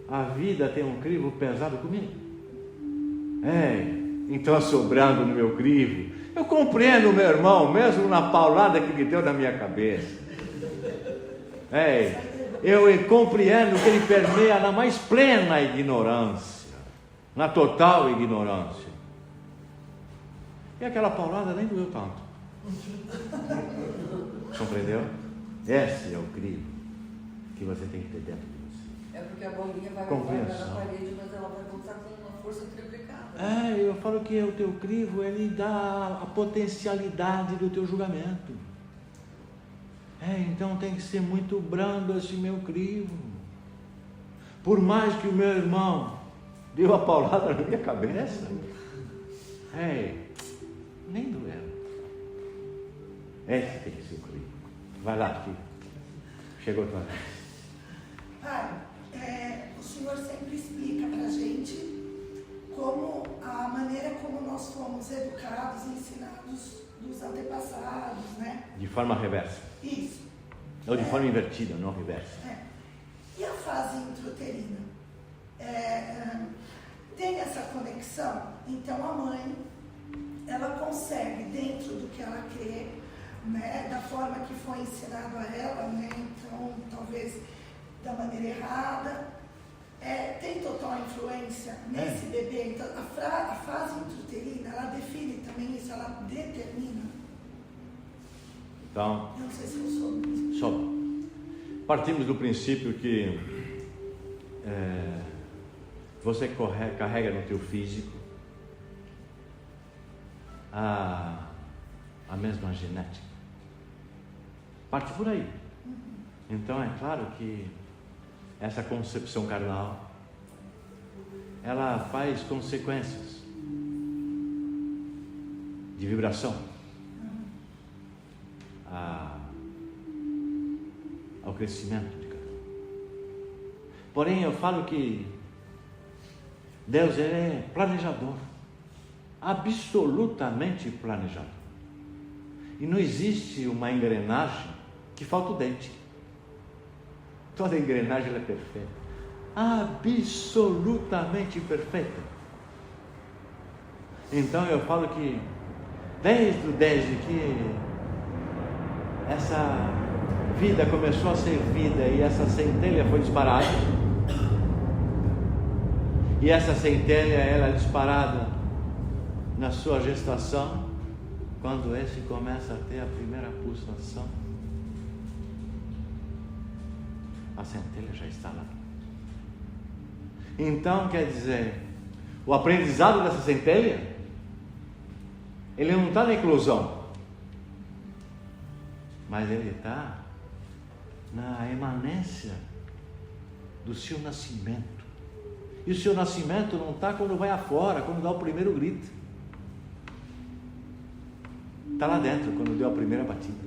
a vida tem um crivo pesado comigo. Então sobrando no meu crivo, eu compreendo meu irmão, mesmo na paulada que me deu na minha cabeça. Eu compreendo que ele permeia na mais plena ignorância, na total ignorância. E aquela paulada nem doeu tanto. Compreendeu? Esse é o crivo que você tem que ter dentro de você. É porque a bolinha vai voltar na parede, mas ela vai voltar com uma força triplicada. Eu falo que o teu crivo, ele dá a potencialidade do teu julgamento. Então tem que ser muito brando esse meu crivo. Por mais que o meu irmão deu a paulada na minha cabeça, nem doeu. Esse tem que ser o crivo. Vai lá, filho. Chegou a tua vez. Pai, o Senhor sempre explica para a gente como a maneira como nós fomos educados, ensinados dos antepassados, né? De forma reversa. Isso. Ou de forma invertida, não reversa. E a fase intrauterina? Tem essa conexão? Então a mãe, ela consegue, dentro do que ela crê, né, da forma que foi ensinado a ela, né, então talvez da maneira errada, tem total influência nesse bebê. Então a fase intrauterina, ela define também isso, ela determina. Então, eu não sei se eu soube. Partimos do princípio que você carrega no teu físico a mesma genética. Parte por aí. Então é claro que essa concepção carnal, ela faz consequências de vibração ao crescimento de cada um. Porém, eu falo que Deus é planejador, absolutamente planejador. E não existe uma engrenagem que falta o dente. Toda engrenagem ela é perfeita, absolutamente perfeita. Então eu falo que desde que essa vida começou a ser vida e essa centelha foi disparada, e essa centelha ela é disparada na sua gestação, quando esse começa a ter a primeira pulsação, a centelha já está lá. Então quer dizer, o aprendizado dessa centelha, ele não está na eclosão, mas ele está na emanência do seu nascimento. E o seu nascimento não está quando vai afora, quando dá o primeiro grito. Está lá dentro, quando deu a primeira batida.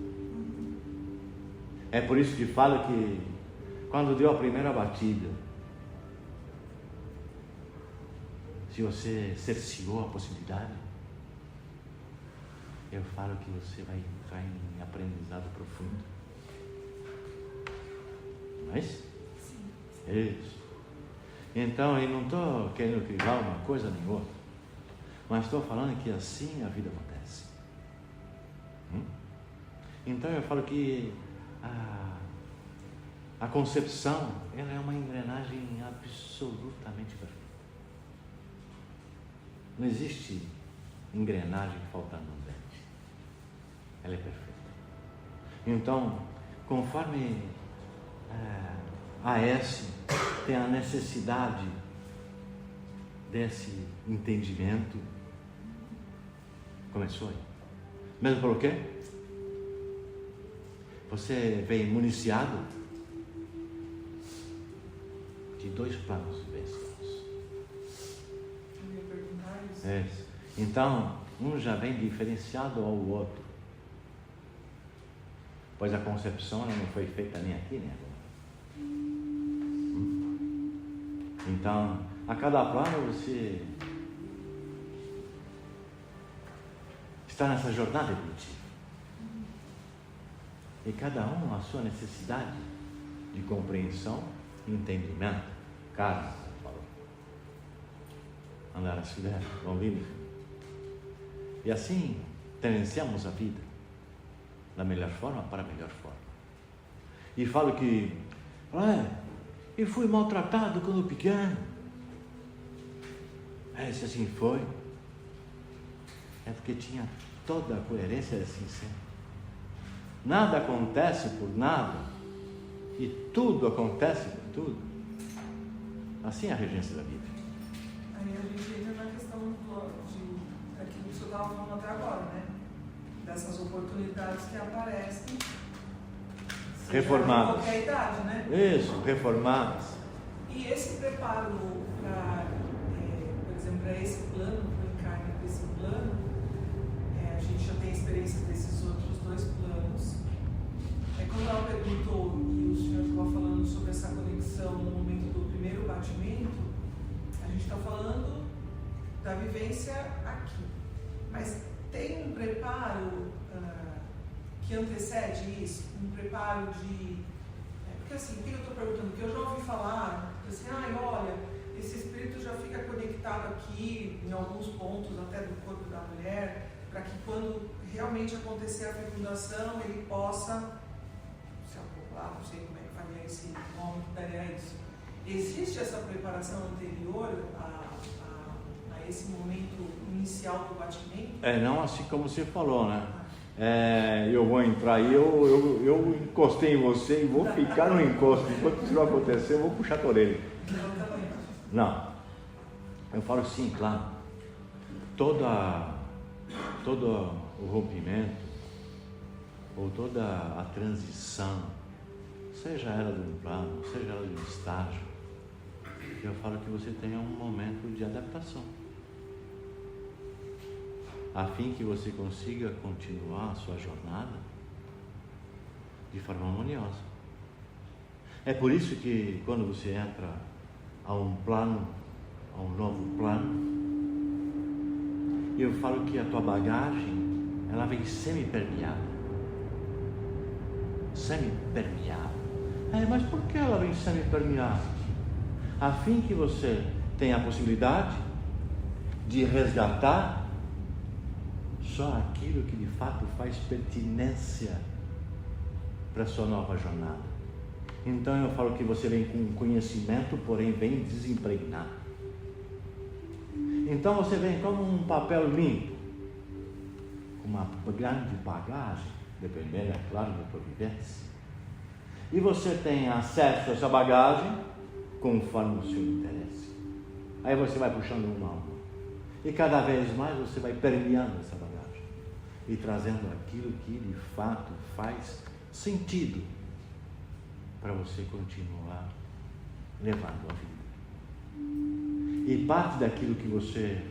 É por isso que falo que quando deu a primeira batida, se você cerceou a possibilidade, eu falo que você vai entrar em aprendizado profundo. Mas? Isso. Então, eu não estou querendo criar uma coisa nem outra, mas estou falando que assim a vida acontece. Então eu falo que a concepção, ela é uma engrenagem absolutamente perfeita. Não existe engrenagem faltando um dente. Ela é perfeita. Então, conforme a S tem a necessidade desse entendimento, começou aí. Mesmo por quê? Você vem municiado de 2 planos vivenciais. Então, um já vem diferenciado ao outro, pois a concepção ela não foi feita nem aqui nem agora. Então, a cada plano você está nessa jornada evolutiva. E cada um a sua necessidade de compreensão e entendimento. Carlos falou. Andar as filhas, vão vir. E assim, tendenciamos a vida da melhor forma para a melhor forma. E falo que, eu fui maltratado quando pequeno. Se assim foi, é porque tinha toda a coerência assim sempre. Nada acontece por nada e tudo acontece por tudo. Assim é a regência da vida. Aí a gente entra na questão daquilo que o senhor estava falando até agora, né? Dessas oportunidades que aparecem. Reformadas. Em qualquer idade, né? Isso, reformadas. E esse preparo para, por exemplo, para esse plano, para o encarne desse plano, a gente já tem experiência desses outros 2 planos. Quando ela perguntou, e o senhor experiência aqui. Mas tem um preparo que antecede isso? Um preparo de... Porque assim, o que eu estou perguntando? Porque eu já ouvi falar, assim, olha, esse espírito já fica conectado aqui, em alguns pontos até do corpo da mulher, para que quando realmente acontecer a fecundação, ele possa se acoplar, não sei como é que faria esse nome que daria isso. Existe essa preparação anterior a esse momento inicial do batimento? Não assim como você falou, né? Eu vou entrar aí, eu encostei em você e vou ficar no encosto. Enquanto isso não acontecer, eu vou puxar a orelha. Não. Eu falo sim, claro. Todo o rompimento, ou toda a transição, seja ela de um plano, seja ela de um estágio, eu falo que você tenha um momento de adaptação, a fim que você consiga continuar a sua jornada de forma harmoniosa. É por isso que quando você entra a um plano, a um novo plano, eu falo que a tua bagagem, ela vem semi-permeada. Semi-permeada. Mas por que ela vem semi-permeada? A fim que você tenha a possibilidade de resgatar só aquilo que de fato faz pertinência para a sua nova jornada. Então eu falo que você vem com conhecimento, porém vem desimpregnado. Então você vem como um papel limpo, com uma grande bagagem, dependendo, é claro, da tua vivência. E você tem acesso a essa bagagem conforme o seu interesse. Aí você vai puxando uma a uma. E cada vez mais você vai permeando essa bagagem e trazendo aquilo que de fato faz sentido para você continuar levando a vida. E parte daquilo que você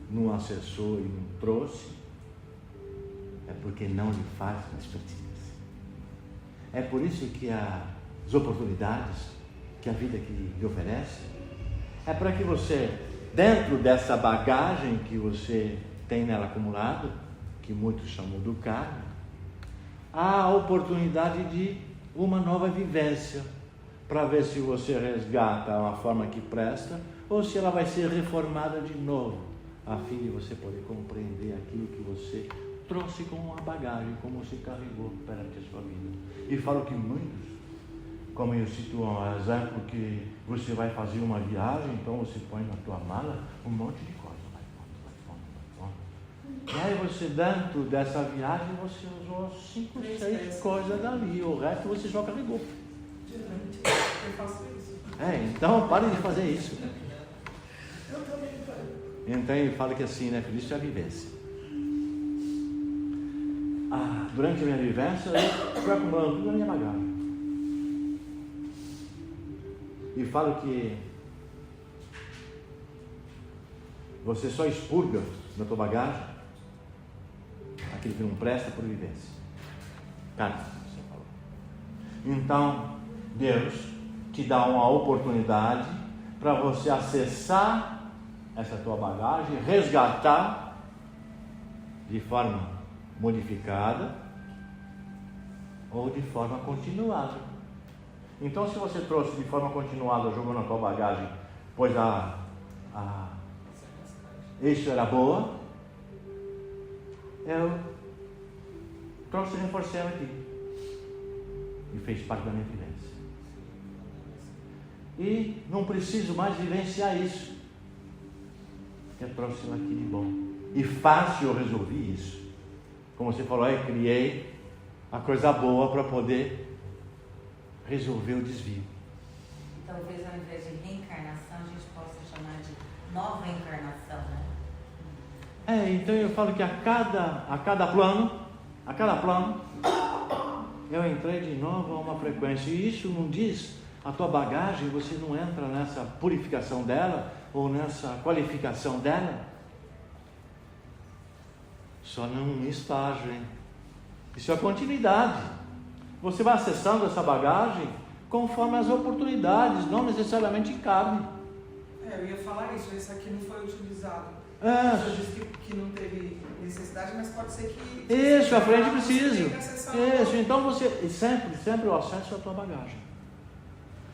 não acessou e não trouxe é porque não lhe faz mais pertinência. É por isso que as oportunidades que a vida que lhe oferece é para que você, dentro dessa bagagem que você tem nela acumulado, que muitos chamam do karma, há a oportunidade de uma nova vivência, para ver se você resgata uma forma que presta ou se ela vai ser reformada de novo, a fim de você poder compreender aquilo que você trouxe como uma bagagem, como você carregou perante a sua vida. E falo que muitos, como eu cito um exemplo, que você vai fazer uma viagem, então você põe na tua mala um monte de coisa, e aí você, dentro dessa viagem, você usou 5, 6 coisas dali, o resto você só carregou. Eu faço isso. Então pare de fazer isso. Eu também faço. Então ele fala que assim, né, Cristo é a vivência. Durante a minha vivência, eu fui acumulando tudo na minha bagagem. E falo que você só expurga na tua bagagem aquilo que não presta por vivência. Cara, você falou. Então, Deus te dá uma oportunidade para você acessar essa tua bagagem, resgatar de forma modificada ou de forma continuada. Então, se você trouxe de forma continuada, jogou na tua bagagem, pois isso era boa, eu trouxe e reforcei ela aqui e fez parte da minha vivência. E não preciso mais vivenciar isso. Eu trouxe ela aqui de bom. E fácil eu resolvi isso. Como você falou, eu criei a coisa boa para poder resolver o desvio. Talvez ao invés de reencarnação a gente possa chamar de nova encarnação, né? Então eu falo que a cada plano, eu entrei de novo a uma frequência. E isso não diz a tua bagagem, você não entra nessa purificação dela ou nessa qualificação dela só num estágio, hein? Isso é continuidade. Você vai acessando essa bagagem conforme as oportunidades, não necessariamente em carne. Eu ia falar isso, esse aqui não foi utilizado. O senhor disse que não teve necessidade, mas pode ser que... Isso, à frente precisa. Isso, Isso, então você sempre o acesso à tua bagagem.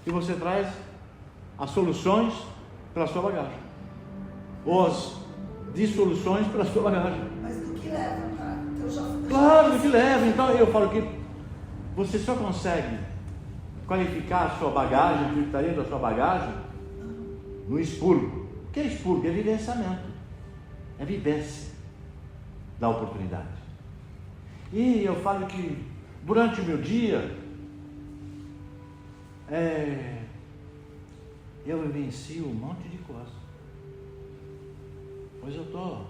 E você traz as soluções pela sua bagagem. Ou as dissoluções pela sua bagagem. Mas do que leva, cara? Então, Claro, do que leva. Então eu falo que você só consegue qualificar a sua bagagem, o que está dentro da sua bagagem, no expurgo. O que é expurgo? É vivenciamento. É vivência da oportunidade. E eu falo que durante o meu dia, eu vivencio um monte de coisa. Pois eu estou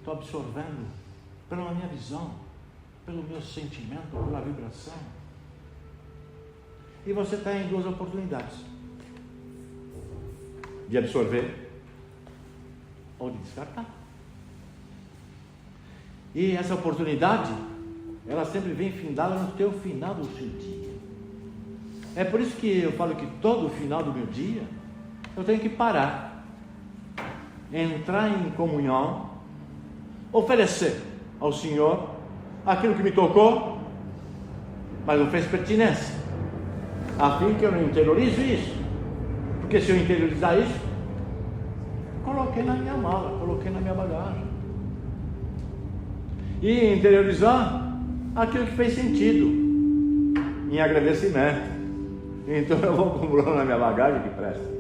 absorvendo pela minha visão, pelo meu sentimento, pela vibração. E você tem duas oportunidades: de absorver ou de descartar. E essa oportunidade, ela sempre vem findada no teu final do seu dia. É por isso que eu falo que todo final do meu dia eu tenho que parar, entrar em comunhão, oferecer ao Senhor aquilo que me tocou, mas não fez pertinência, a fim que eu não interiorize isso. Porque se eu interiorizar isso, coloquei na minha mala, coloquei na minha bagagem. E interiorizar aquilo que fez sentido em agradecimento. Então eu vou acumulando na minha bagagem que presta,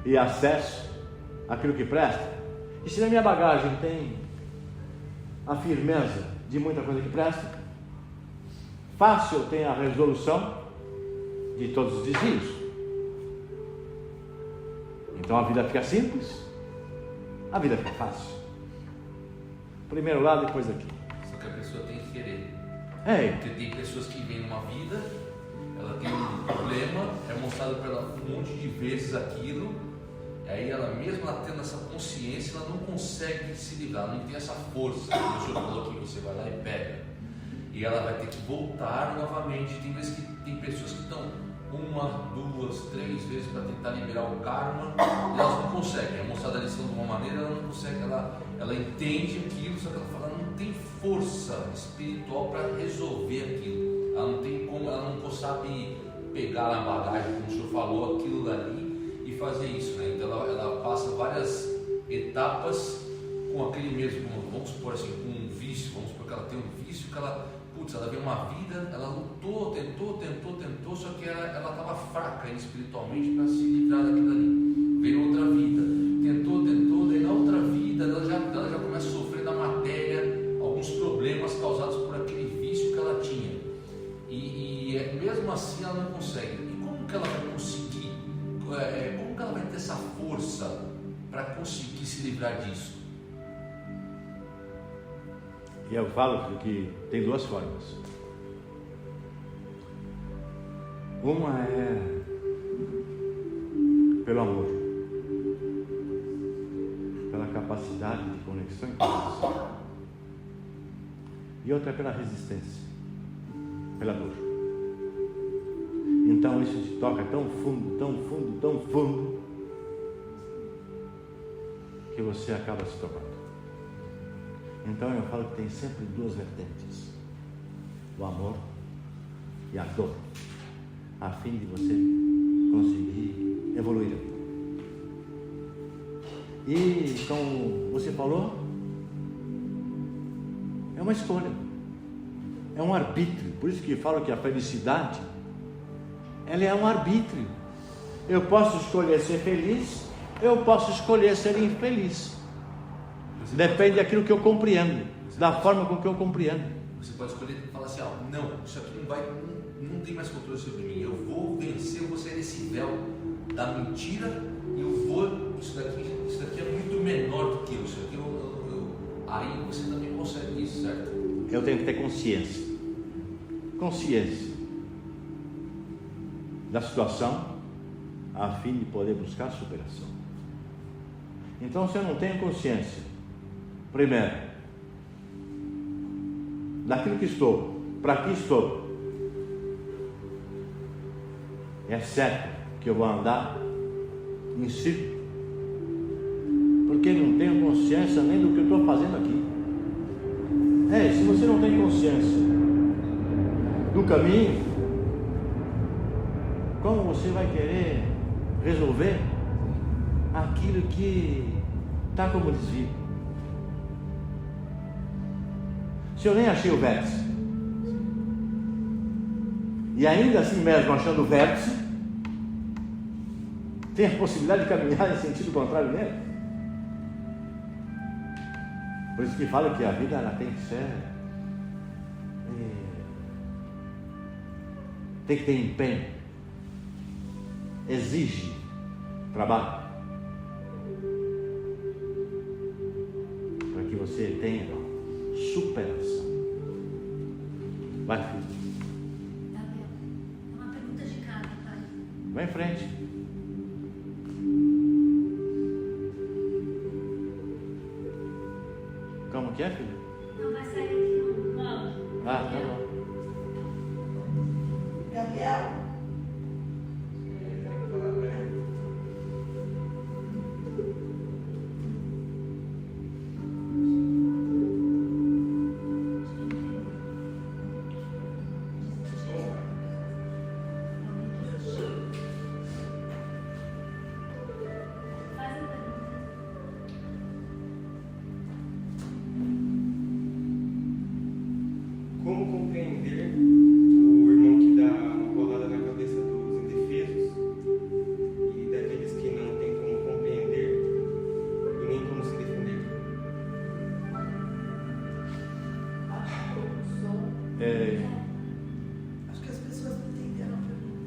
e acesso àquilo que presta. E se na minha bagagem tem a firmeza de muita coisa que presta, fácil eu tenho a resolução de todos os desvios. Então a vida fica simples, a vida fica fácil. Primeiro lá, depois aqui. Só que a pessoa tem que querer. Porque tem pessoas que vêm numa vida, ela tem um problema, é mostrado para ela um monte de vezes aquilo, e aí ela, mesmo ela tendo essa consciência, ela não consegue se livrar, não tem essa força. O senhor falou que você vai lá e pega, e ela vai ter que voltar novamente. Tem vezes que tem pessoas que estão 1, 2, 3 vezes para tentar liberar o karma, e elas não conseguem. É mostrada a lição de uma maneira, ela não consegue, ela entende aquilo, só que ela fala, não tem força espiritual para resolver aquilo. Ela não tem como, ela não sabe pegar na bagagem, como o senhor falou, aquilo dali e fazer isso, né? Então ela passa várias etapas com aquele mesmo, vamos supor assim, com um vício. Vamos supor que ela tem um vício, que ela vê uma vida, ela lutou, tentou, só que ela estava fraca espiritualmente para se livrar daquilo ali. Veio outra vida, tentou, daí na outra vida ela já começa a sofrer da matéria, alguns problemas causados por aquele vício que ela tinha. E mesmo assim ela não consegue. E como que ela vai conseguir? Como que ela vai ter essa força para conseguir se livrar disso? E eu falo que tem duas formas. Uma é pelo amor, pela capacidade de conexão e conexão. E outra é pela resistência, pela dor. Então isso te toca tão fundo, que você acaba se tocando. Então eu falo que tem sempre duas vertentes: o amor e a dor, a fim de você conseguir evoluir. E como você falou, é uma escolha, é um arbítrio. Por isso que falo que a felicidade, ela é um arbítrio. Eu posso escolher ser feliz, eu posso escolher ser infeliz. Depende daquilo que eu compreendo, da forma com que eu compreendo. Você pode escolher e falar assim, não, isso aqui não tem mais controle sobre mim. Eu vou vencer, eu vou sair desse véu da mentira e eu vou, isso daqui é muito menor do que eu, isso aqui aí você também consegue isso, certo? Eu tenho que ter consciência da situação, a fim de poder buscar a superação. Então, se eu não tenho consciência, primeiro, daquilo que estou, para que estou, é certo que eu vou andar em círculo, consciência nem do que eu estou fazendo aqui. Se você não tem consciência do caminho, como você vai querer resolver aquilo que está como desvio? Se eu nem achei o vértice, e ainda assim mesmo achando o vértice, tem a possibilidade de caminhar em sentido contrário nele. Por isso que falo que a vida ela tem que ser, tem que ter empenho, exige trabalho, para que você tenha superação. Vai, filho. Uma pergunta de cada, pai. Vai em frente. Como que é, filho? Não vai sair aqui no áudio. Ah, tá bom. Gabriel. Faz a pergunta. Como compreender o irmão que dá uma bolada na cabeça dos indefesos e daqueles que não têm como compreender e nem como se defender? Acho que as pessoas não entenderam a pergunta.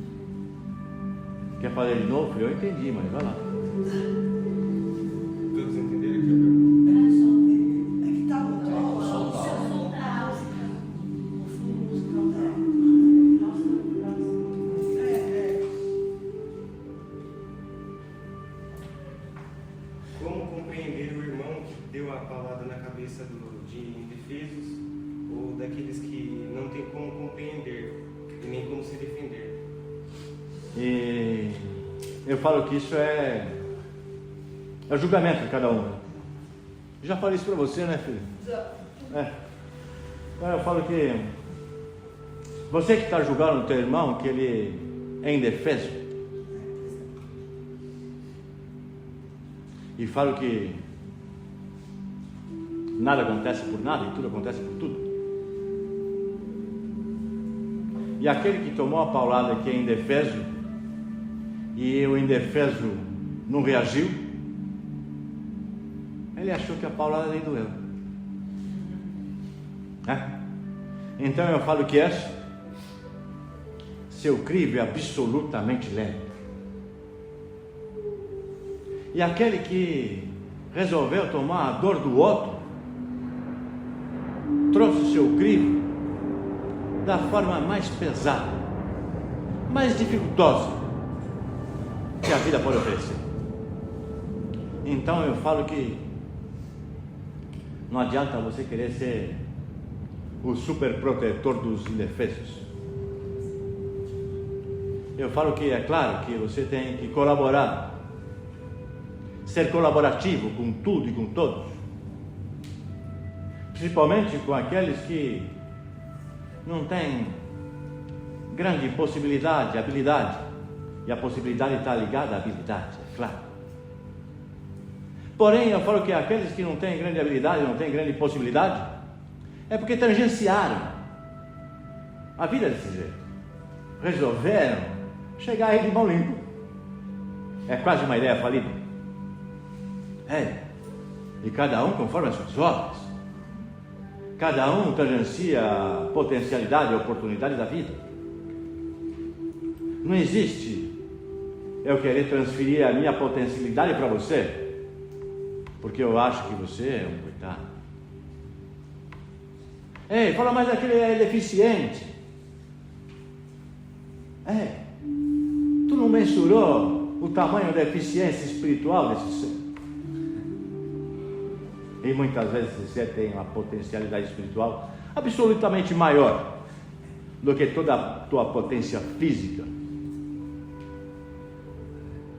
Quer fazer de novo, filho? Eu entendi, mas vai lá. Todos entenderam aqui a pergunta? É que tá muito alto. Como compreender o irmão que deu a paulada na cabeça de indefesos ou daqueles que não têm como compreender e nem como se defender? E eu falo que isso é o julgamento de cada um. Já falei isso para você, né, filho? Então eu falo que você que está julgando o teu irmão, que ele é indefeso, e falo que nada acontece por nada e tudo acontece por tudo. E aquele que tomou a paulada que é indefeso, e o indefeso não reagiu, ele achou que a paulada nem doeu. Então eu falo que seu crivo é absolutamente leve. E aquele que resolveu tomar a dor do outro, trouxe o seu crivo da forma mais pesada, mais dificultosa que a vida pode oferecer. Então eu falo que não adianta você querer ser o super protetor dos indefesos. Eu falo que é claro que você tem que colaborar, ser colaborativo com tudo e com todos, principalmente com aqueles que não têm grande possibilidade, habilidade, e a possibilidade está ligada à habilidade, é claro. Porém, eu falo que aqueles que não têm grande habilidade, não têm grande possibilidade, é porque tangenciaram a vida desse jeito, resolveram chegar aí de mão limpa. É quase uma ideia falida. E cada um conforme as suas obras. Cada um tangencia a potencialidade e a oportunidade da vida. Não existe eu querer transferir a minha potencialidade para você, porque eu acho que você é um coitado. Fala, mas aquele é deficiente. Tu não mensurou o tamanho da eficiência espiritual desse ser? E muitas vezes você tem uma potencialidade espiritual absolutamente maior do que toda a tua potência física,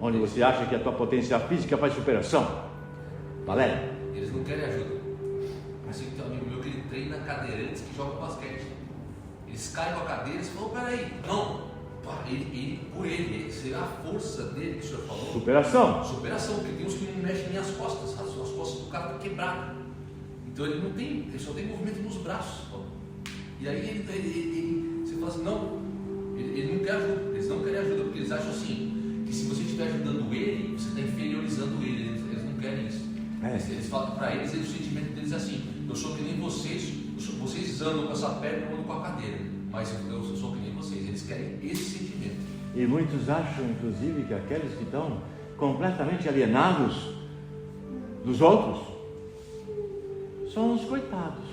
onde você acha que a tua potência física faz superação. Valéria, Eles não querem ajuda. Assim, tem um amigo meu que ele treina cadeirantes que jogam basquete. Eles caem com a cadeira e falam, peraí, não. Ele, será a força dele que o senhor falou? Superação, porque tem uns que não mexem nem as costas costas do cara estão quebradas. Então ele só tem movimento nos braços. E aí você fala assim, não, ele não quer ajuda, eles não querem ajuda, porque eles acham assim, que se você estiver ajudando ele, você está inferiorizando ele, eles não querem isso. Eles falam para eles, o sentimento deles é assim, eu sou que nem vocês, vocês andam com essa perna, eu ando com a cadeira, mas eu sou que nem vocês, eles querem esse sentimento. E muitos acham, inclusive, que aqueles que estão completamente alienados dos outros são os coitados.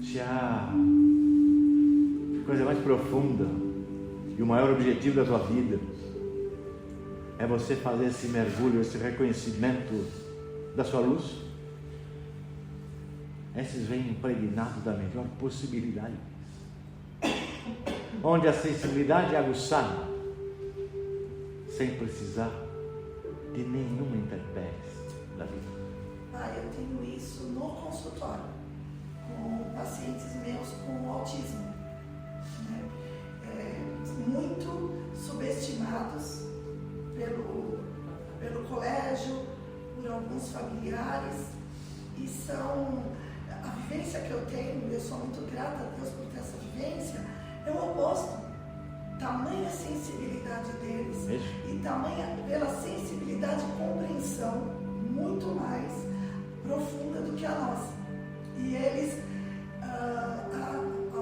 Se a coisa mais profunda e o maior objetivo da tua vida é você fazer esse mergulho, esse reconhecimento da sua luz, esses vêm impregnados da melhor possibilidade, onde a sensibilidade é aguçada, sem precisar de nenhuma intempérie da vida. Eu tenho isso no consultório, com pacientes meus com autismo, né? Muito subestimados pelo colégio, por alguns familiares, e são a vivência que eu tenho, eu sou muito grata a Deus por ter essa vivência, é o oposto. Tamanha sensibilidade deles e tamanha pela sensibilidade e compreensão muito mais profunda do que a nossa. E eles, a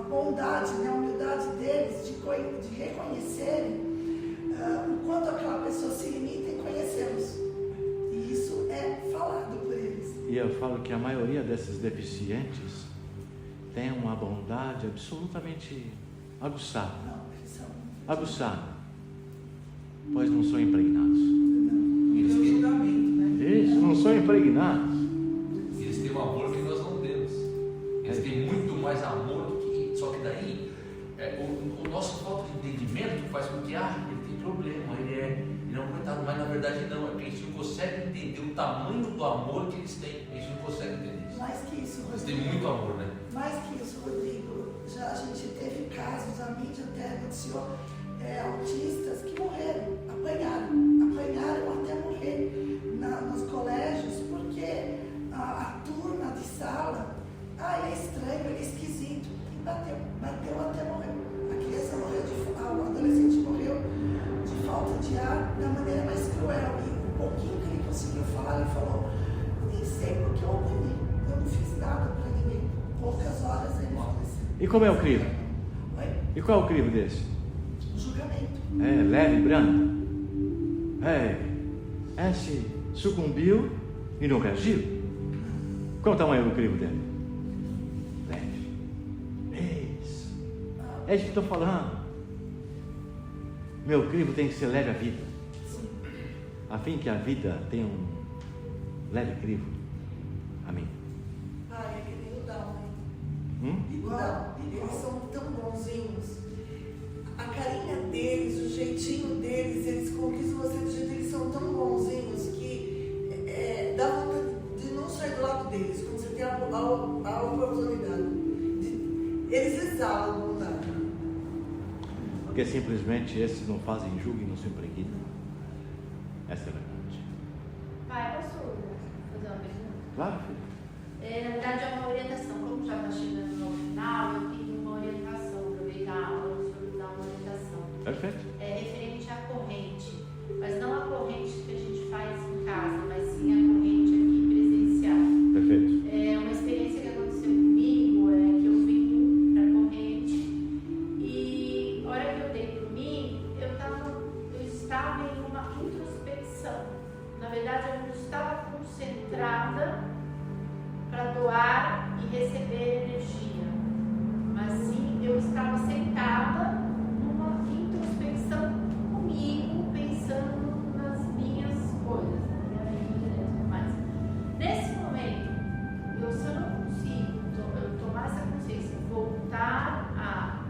bondade, a humildade deles de reconhecerem o quanto aquela pessoa se limita em conhecê-los. E isso é falado por eles. E eu falo que a maioria desses deficientes tem uma bondade absolutamente aguçada. Pois não são impregnados. Isso, não são impregnados. Eles têm um amor que nós não temos. Eles têm muito mais amor do que. Só que daí, o nosso falta de entendimento faz com que ele tem problema, ele é um coitado, mas na verdade não, é porque a gente não consegue entender o tamanho do amor que eles têm. A gente não consegue entender isso. Mais que isso, Rodrigo. Eles têm muito amor, né? Mais que isso, Rodrigo. Já a gente teve casos, a mídia até noticiou autistas que morreram, apanharam até morrer nos colégios, porque a turma de sala, ele é estranho, ele é esquisito, e bateu até morrer. A criança morreu o adolescente morreu de falta de ar da maneira mais cruel, e o pouquinho que ele conseguiu falar, ele falou, nem sei porque eu apanhei, eu não fiz nada para ninguém. Poucas horas ele faleceu. E como é o crivo? E qual é o crivo desse? O julgamento. Leve, branda. Esse sucumbiu e não reagiu. Qual é o tamanho do crivo dele? Leve. Isso. É isso que estou falando. Meu crivo tem que ser leve à vida. A fim que a vida tenha um leve crivo. Amém. É que nem o Down, Igual. Eles são tão bonzinhos. A carinha deles, o jeitinho deles, eles conquistam você do jeito que eles são tão bonzinhos que dá vontade de não sair do lado deles, quando você tem a oportunidade. Eles exalam bondade. Porque simplesmente esses não fazem julgo e não se impregnam. Essa é a verdade. Pai, posso fazer uma pergunta? Claro, filho. Na verdade é uma orientação. Como já está chegando no final, eu tenho uma orientação, aproveitar a aula, o senhor me dá uma orientação. Perfeito. Referente à corrente, mas não a corrente que a gente faz em casa, mas sim a corrente aqui presencial. Perfeito. Uma experiência que aconteceu comigo é que eu vim para a corrente e a hora que eu dei por mim, eu estava em uma introspecção. Na verdade, eu não estava concentrada para doar e receber energia, mas sim eu estava sentada numa introspecção comigo, pensando nas minhas coisas, na minha vida e tudo mais. Nesse momento, se eu não consigo tomar essa consciência, voltar a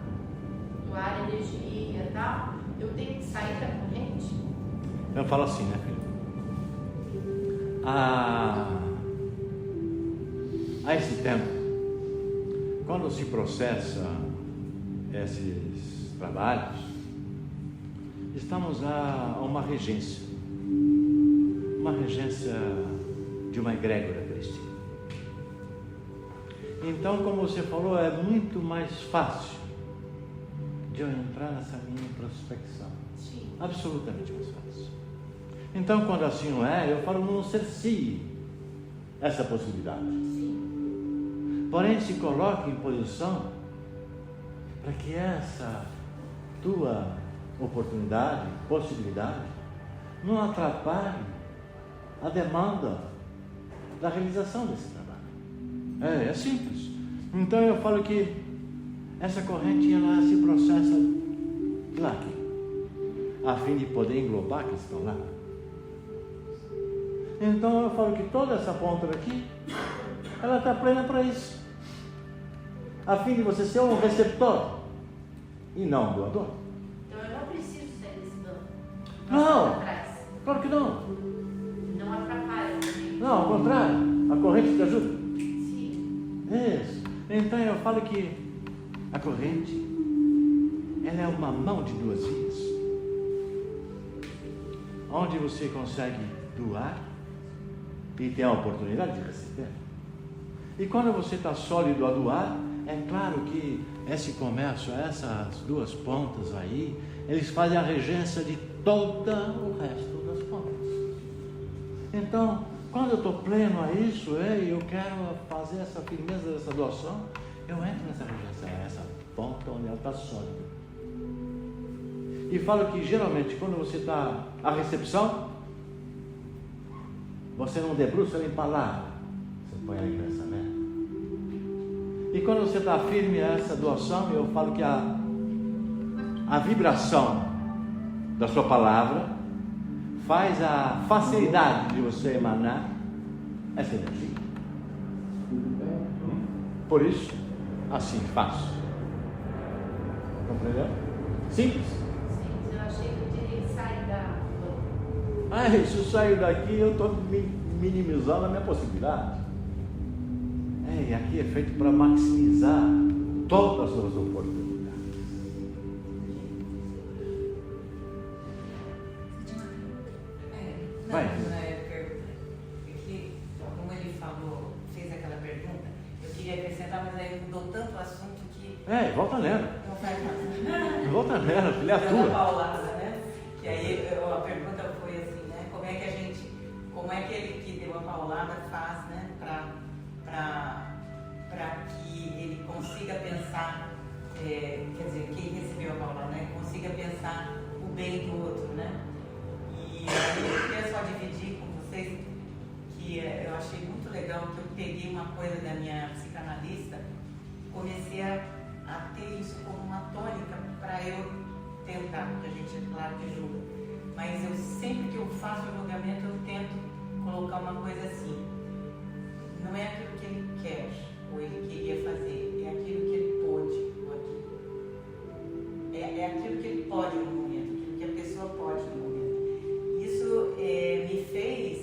doar energia e tal, eu tenho que sair da corrente? Eu falo assim, né, filho? a esse tempo, quando se processa esses trabalhos, estamos a uma regência de uma egrégora crescida. Então, como você falou, é muito mais fácil de eu entrar nessa minha introspecção. Sim. Absolutamente mais fácil. Então, quando assim não é, eu falo, não cercie essa possibilidade. Sim. Porém, se coloque em posição para que essa tua oportunidade, possibilidade, não atrapalhe a demanda da realização desse trabalho. É simples. Então eu falo que essa corrente ela se processa de lá aqui, a fim de poder englobar aqueles que estão lá. Então eu falo que toda essa ponta daqui, ela está plena para isso, a fim de você ser um receptor e não um doador. Então eu não preciso ser esse dono. Não, Atrás. claro que não. Não atrapalha também. Não, ao contrário, a corrente te ajuda. Sim. Isso. Então eu falo que a corrente, ela é uma mão de duas vias, onde você consegue doar e tem a oportunidade de receber. E quando você está sólido a doar, é claro que esse comércio, essas duas pontas aí, eles fazem a regência de todo o resto das pontas. Então, quando eu estou pleno a isso, e eu quero fazer essa firmeza dessa doação, eu entro nessa regência, essa ponta onde ela está sólida. E falo que geralmente quando você está à recepção, você não debruça em palavra, você põe aí pensamento. E quando você está firme a essa doação, eu falo que a vibração da sua palavra faz a facilidade de você emanar essa energia. Por isso, assim faço. Compreendeu? Simples. Sim, eu achei que eu teria que sair da. Se eu sair daqui, eu estou minimizando a minha possibilidade. E aqui é feito para maximizar todas as suas oportunidades. Vai. Como ele falou, fez aquela pergunta, eu queria acrescentar, mas aí mudou tanto o assunto que. Volta nela. Não faz nada. Volta nela, filha é Deu uma tua. paulada, né? E aí a pergunta foi assim, né? Como é que ele que deu a paulada faz, né? Para que ele consiga pensar, quer dizer, quem recebeu a paulada, né? Consiga pensar o bem do outro, né? E aí eu queria só dividir com vocês que eu achei muito legal que eu peguei uma coisa da minha psicanalista, comecei a ter isso como uma tônica para eu tentar, porque a gente, claro, que julga, mas eu sempre que eu faço o julgamento eu tento colocar uma coisa assim, não é aquilo que ele quer ou ele queria fazer, é aquilo que ele pôde ou aquilo. É aquilo que ele pode no momento, aquilo que a pessoa pode no momento. Isso me fez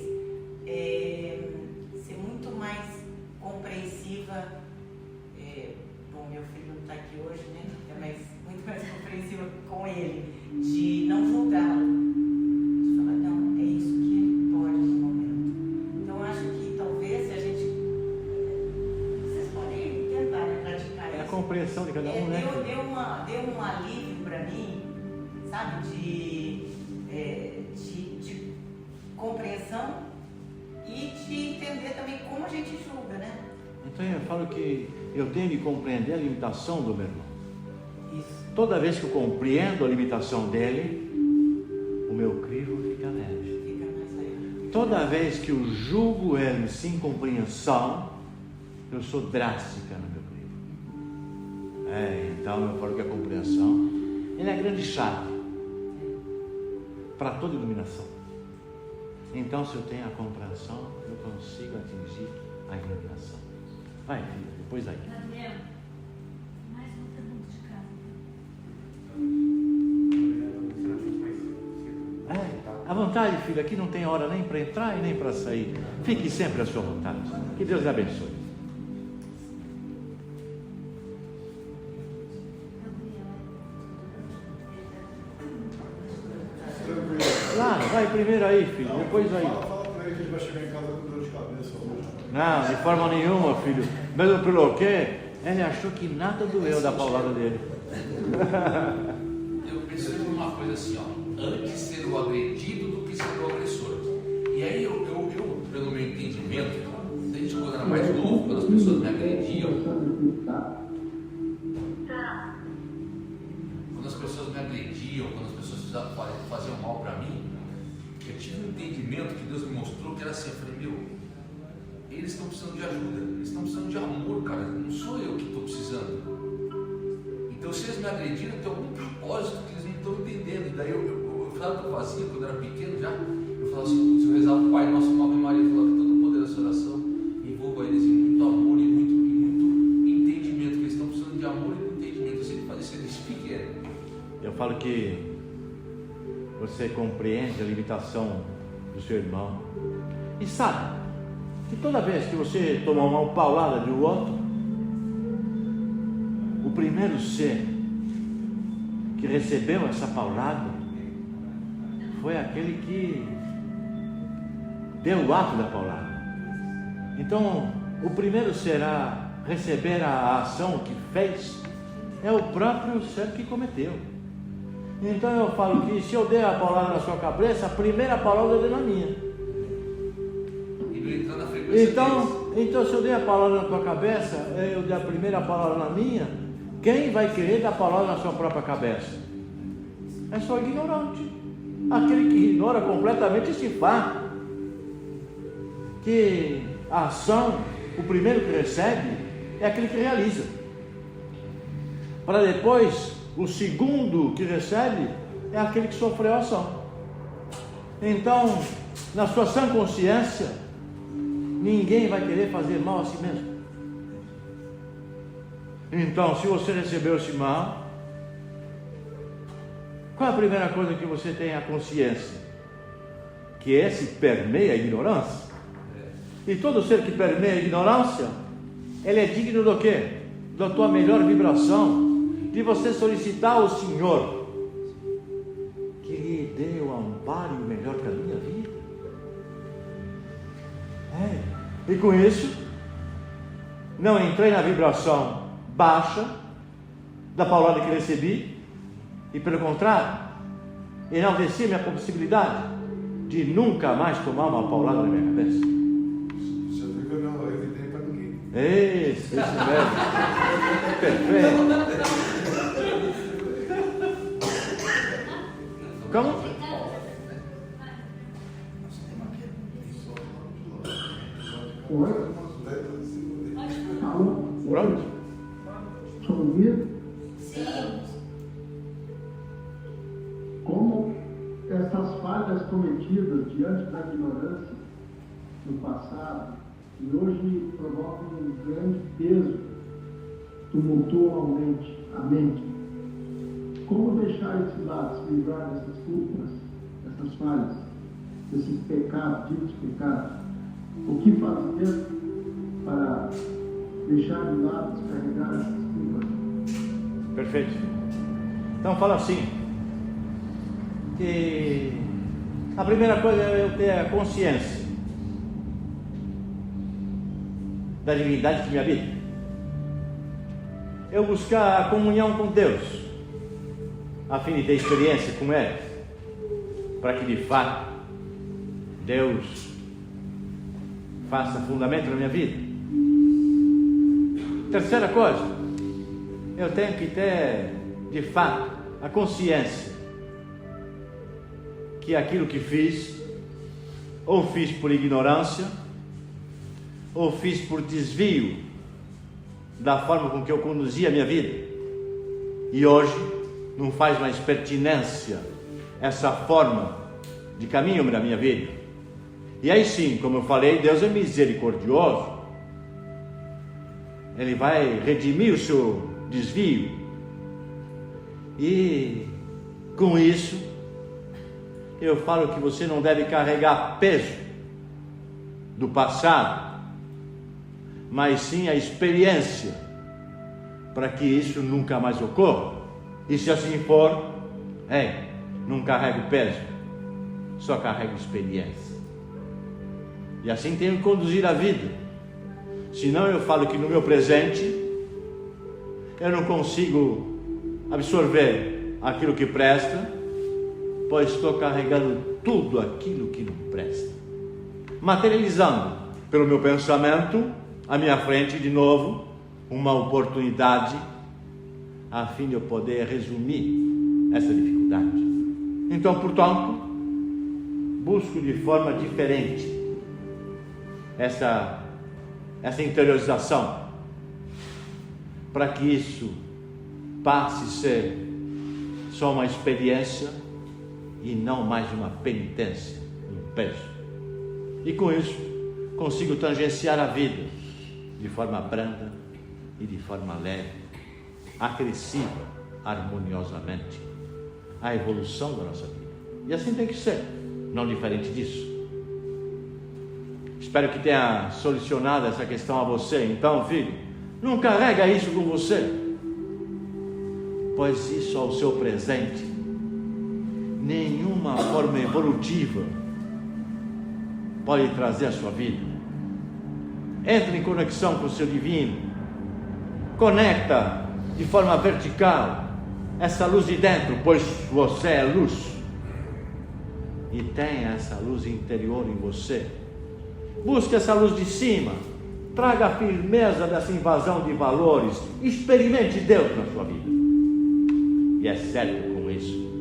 ser muito mais compreensiva. Bom, meu filho não está aqui hoje, né? Mas muito mais compreensiva com ele, de não julgá-lo, de falar, não, é isso que ele pode no momento. Então, eu acho que talvez se a gente. Vocês podem tentar, né, praticar isso. É a compreensão de cada um, né? Deu um alívio para mim, sabe, de compreensão e de entender também como a gente julga, né? Então eu falo que eu tenho que compreender a limitação do meu irmão. Isso. Toda vez que eu compreendo a limitação dele, o meu crivo fica leve. Fica mais leve. Toda vez que eu julgo ele sem compreensão, eu sou drástica no meu crivo. Então eu falo que a compreensão ele é a grande chave para toda iluminação. Então, se eu tenho a compreensão, eu consigo atingir a iluminação. Vai, filha, depois aí. Gabriel, mais uma pergunta de casa. À vontade. vontade, filho. Aqui não tem hora nem para entrar e nem para sair. Fique sempre à sua vontade. Que Deus lhe abençoe. Claro, vai primeiro aí, filho. Depois aí. Fala para ele que ele vai chegar em casa com dor de cabeça hoje. Não, de forma nenhuma, filho. Mesmo pelo quê? Ele achou que nada doeu da paulada dele. Eu percebo uma coisa assim, ó, antes ser o agredido do que ser o agressor. E aí eu pelo meu entendimento, desde quando eu era mais novo, quando as pessoas me agrediam, quando as pessoas faziam mal para mim, eu tive um entendimento que Deus me mostrou que era assim, eu falei, meu, eles estão precisando de ajuda, eles estão precisando de amor, cara, não sou eu que estou precisando. Então se eles me agrediram, tem algum propósito que eles não estão entendendo. E daí eu falava que eu fazia quando eu era pequeno já, eu falava assim, se eu rezava o Pai Nosso, uma Ave Maria, eu falava que todo o poder dessa oração envolva eles em muito amor e muito entendimento, que eles estão precisando de amor e entendimento. Eu sempre falei isso pequeno. Eu falo que você compreende a limitação do seu irmão e sabe que toda vez que você toma uma paulada de um outro, o primeiro ser que recebeu essa paulada foi aquele que deu o ato da paulada. Então, o primeiro ser a receber a ação que fez é o próprio ser que cometeu. Então eu falo que se eu der a paulada na sua cabeça, a primeira paulada eu dei na minha. Então se eu der a palavra na tua cabeça, eu der a primeira palavra na minha, quem vai querer dar a palavra na sua própria cabeça? É só ignorante. Aquele que ignora completamente esse fato, que a ação, o primeiro que recebe, é aquele que realiza. Para depois, o segundo que recebe, é aquele que sofreu a ação. Então, na sua sã consciência, ninguém vai querer fazer mal a si mesmo. Então, se você recebeu esse mal, qual é a primeira coisa que você tem a consciência? Que esse permeia a ignorância. E todo ser que permeia a ignorância, ele é digno do quê? Da tua melhor vibração, de você solicitar ao Senhor que lhe dê o amparo e o melhor para a minha vida. E com isso, não entrei na vibração baixa da paulada que recebi, e pelo contrário, enalteci minha possibilidade de nunca mais tomar uma paulada na minha cabeça. Você viu que eu não evitei para ninguém. Esse mesmo. Perfeito. Como? Pronto? Estou ouvindo? Sim. Como essas falhas cometidas diante da ignorância no passado e hoje provocam um grande peso, tumultuam a mente. Como deixar esse lado, se livrar dessas culpas, dessas falhas, desses pecados, ditos pecados? O que fazer para deixar de lado, descarregar essas culpas? Perfeito. Então fala assim, que a primeira coisa é eu ter a consciência da divindade que me habita. Eu buscar a comunhão com Deus, a fim de ter experiência com Ele, para que de fato Deus faça fundamento na minha vida. Terceira coisa, eu tenho que ter de fato a consciência que aquilo que fiz, ou fiz por ignorância, ou fiz por desvio da forma com que eu conduzia a minha vida, e hoje não faz mais pertinência essa forma de caminho na minha vida. E aí sim, como eu falei, Deus é misericordioso, Ele vai redimir o seu desvio, e com isso eu falo que você não deve carregar peso do passado, mas sim a experiência, para que isso nunca mais ocorra. E se assim for, não carrego peso, só carrego experiência. E assim tenho que conduzir a vida. Senão eu falo que no meu presente eu não consigo absorver aquilo que presta, pois estou carregando tudo aquilo que não presta, materializando pelo meu pensamento à minha frente de novo uma oportunidade a fim de eu poder resumir essa dificuldade. Então, portanto, busco de forma diferente essa interiorização, para que isso passe a ser só uma experiência e não mais uma penitência, um peso. E com isso consigo tangenciar a vida de forma branda e de forma leve, acresciva, harmoniosamente a evolução da nossa vida. E assim tem que ser, não diferente disso. Espero que tenha solucionado essa questão a você. Então, filho, não carrega isso com você, pois isso ao seu presente nenhuma forma evolutiva pode trazer à sua vida. Entre em conexão com o seu divino, conecta de forma vertical essa luz de dentro, pois você é luz, e tem essa luz interior em você. Busque essa luz de cima, traga a firmeza dessa invasão de valores, experimente Deus na sua vida. E é certo com isso,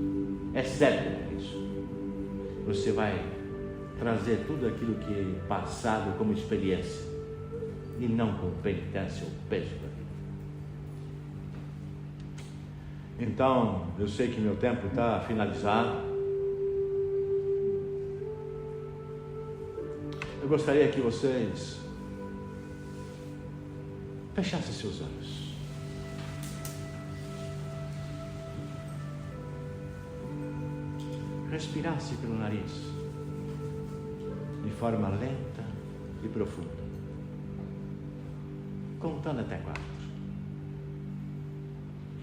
você vai trazer tudo aquilo que é passado como experiência, e não com penitência ou peso da vida. Então, eu sei que meu tempo está finalizado. Eu gostaria que vocês fechassem seus olhos. Respirasse pelo nariz, de forma lenta e profunda, contando até 4,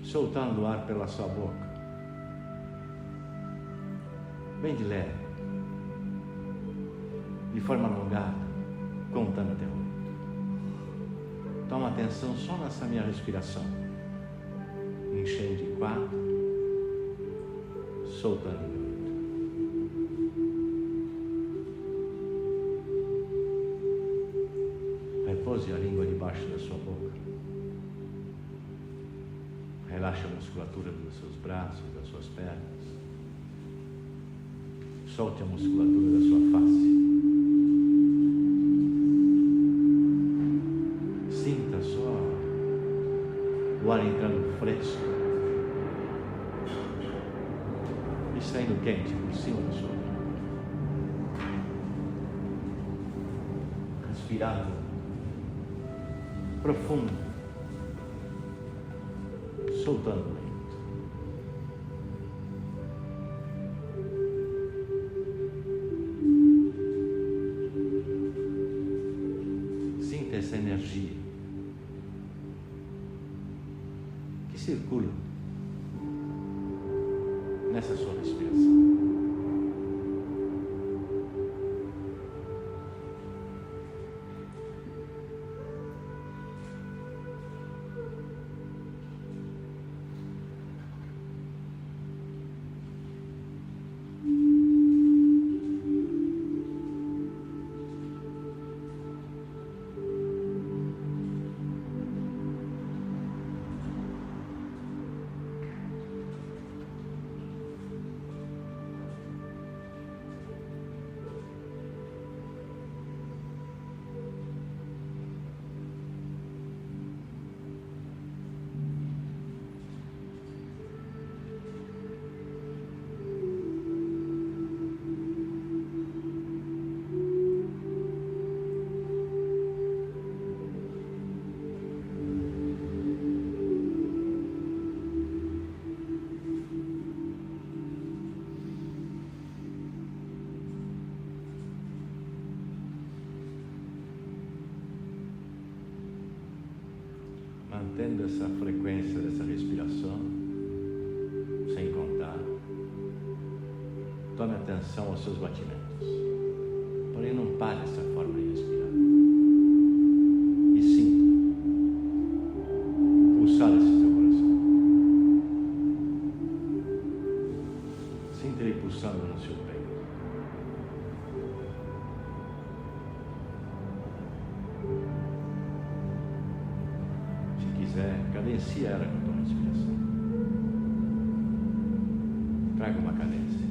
soltando o ar pela sua boca, bem de leve, de forma alongada, contando até 8. Toma atenção só nessa minha respiração, enchendo de 4, soltando de 8. Repose a língua debaixo da sua boca. Relaxa a musculatura dos seus braços, das suas pernas. Solte a musculatura da sua face. Sinta só o ar entrando fresco e saindo quente por cima da sua boca. Respirando profundo, soltando lento. Sinta essa energia que circula nessa sua respiração. mantendo essa frequência dessa respiração, sem contar. Tome atenção aos seus batimentos. Porém, não pare essa forma de respirar. E sinta o pulsar desse seu coração. Sinta ele pulsando no seu peito. Cadencie ela com a tua respiração. Traga uma cadência.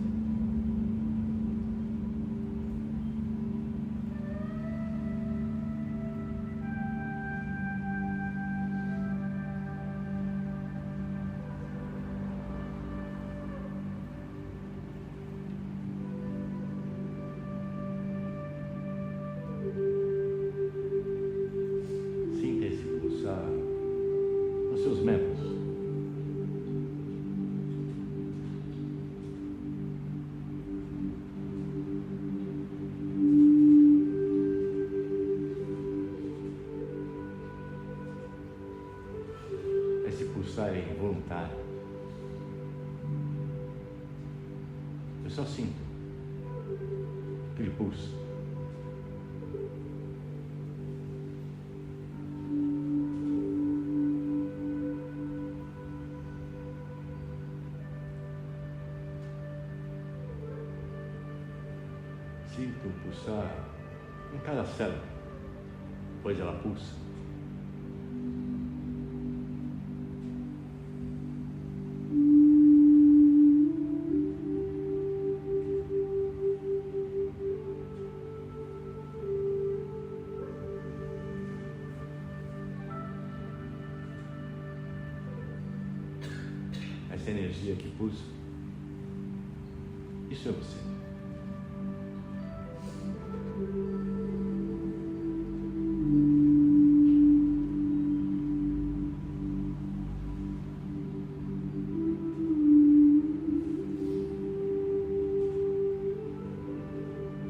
Sinta esse pulsar nos seus membros. Esse pulsar é involuntário. Eu só sinto que ele pulsa. Sinto pulsar em cada célula, pois ela pulsa. Essa energia que pulsa, isso é você.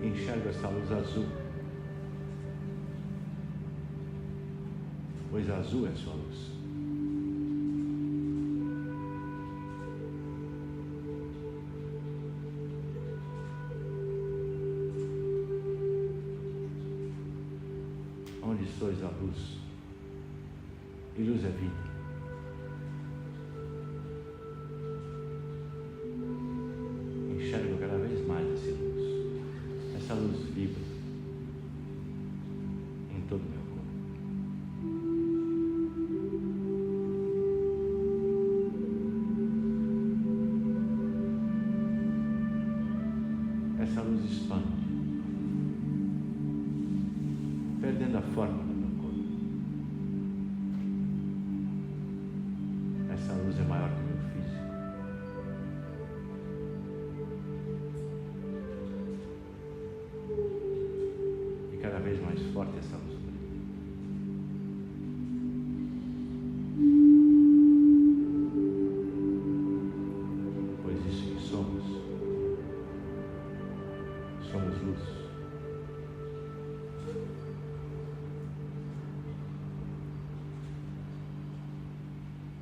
Enxerga essa luz azul, pois azul é sua luz. Onde sois a luz, e luz é vida. Enxergo cada vez mais essa luz. Essa luz vibra em todo o meu corpo. Essa luz expande, perdendo a forma do meu corpo. Essa luz é maior que o meu físico. Cada vez mais forte essa luz brilha. Pois isso que somos luz.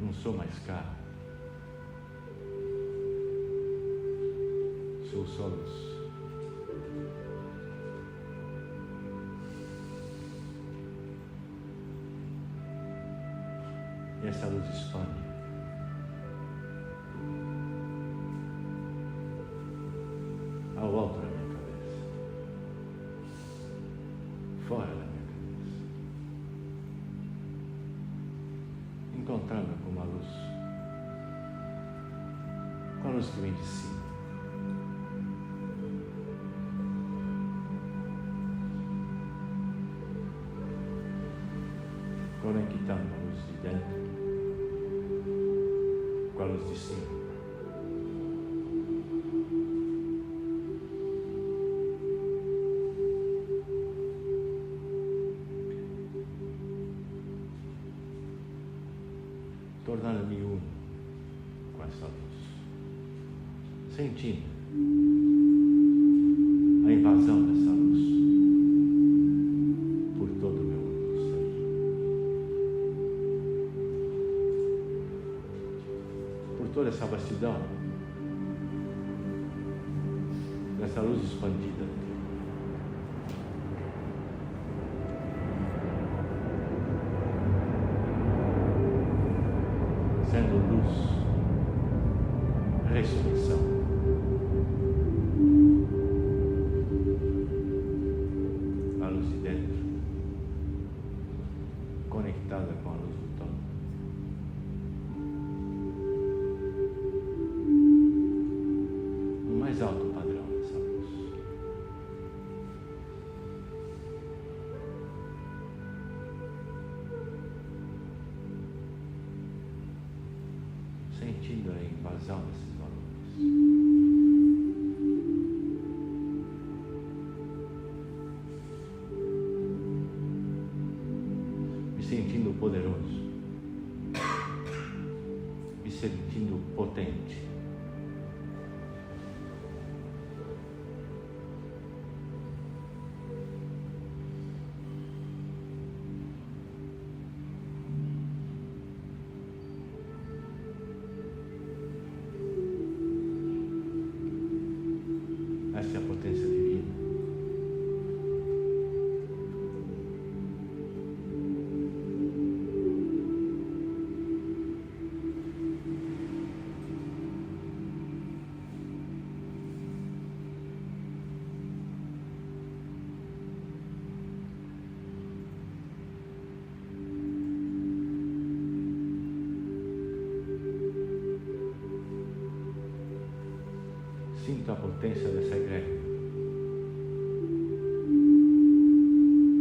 Não sou mais carne, sou só luz. E essa luz expande ao alto da minha cabeça, fora da minha cabeça, encontrando com uma luz, com a luz que vem de cima. Conectando a luz de dentro com a luz de cima. Tornando-me uno com essa luz, sentindo a invasão dessa luz por todo o meu ser. toda essa vastidão, dessa luz expandida. Sendo luz, ressurreição. A luz de dentro, conectada com a luz do todo. No mais alto padrão dessa luz. Sentindo a invasão desses valores. Me sentindo poderoso. Me sentindo potente. Essa é a potência divina. Sinto a potência dessa egrégora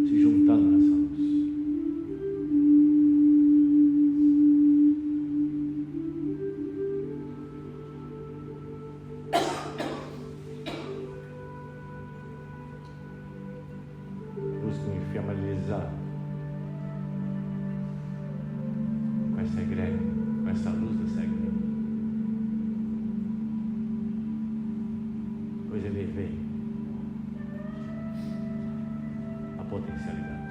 se juntando nessa luz. Busco me familiarizar com essa egrégora, com essa luz dessa egrégora. Pois ele vem a potencialidade.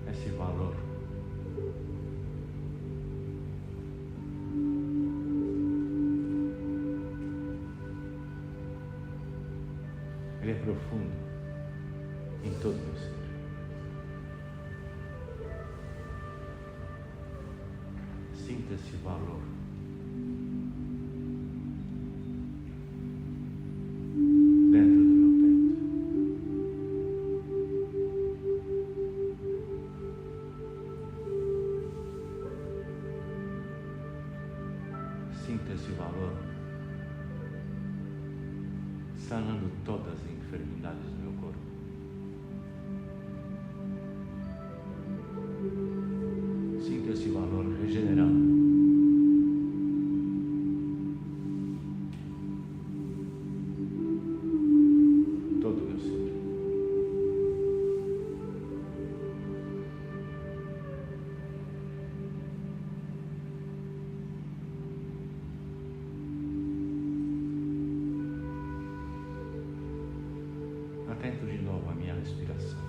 Esse valor ele é profundo em todo o meu ser. Sinta esse valor dentro do meu peito. Sinta esse valor sanando todas as enfermidades do meu corpo. Sinta esse valor regenerando todo o meu ser. Atento de novo à minha respiração.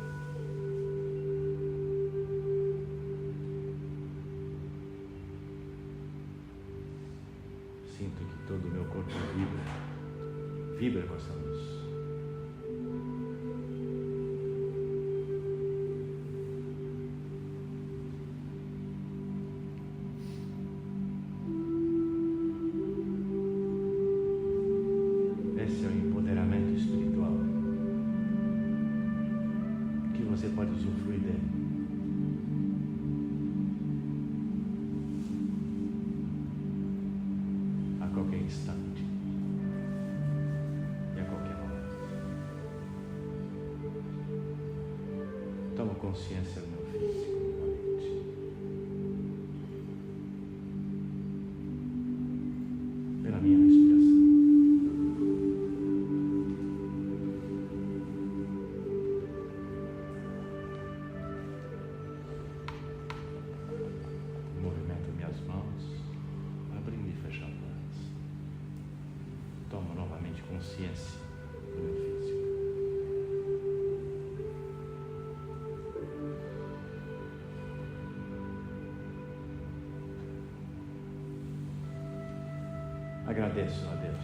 Sinto que todo o meu corpo vibra com essa luz. Esse é o empoderamento espiritual que você pode usufruir dele. A qualquer instante e a qualquer momento. tomo consciência do meu físico novamente. Pela minha respiração. Movimento minhas mãos, abrindo e fechando-as. Tomo novamente consciência do meu físico. Agradeço a Deus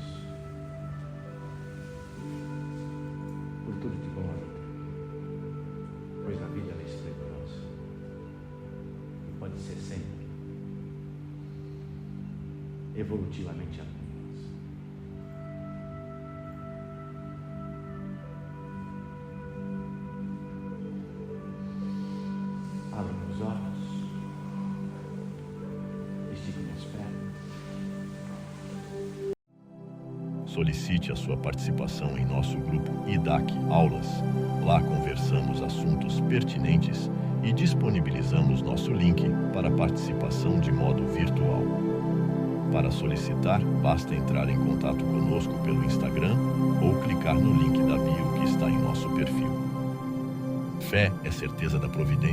por tudo de bom na vida, pois a vida é esplendorosa e pode ser sempre evolutivamente harmoniosa. Abro meus olhos, estico minhas pernas. Solicite a sua participação em nosso grupo IDAC Aulas. Lá conversamos assuntos pertinentes e disponibilizamos nosso link para participação de modo virtual. Para solicitar, basta entrar em contato conosco pelo Instagram ou clicar no link da bio que está em nosso perfil. Fé é certeza da providência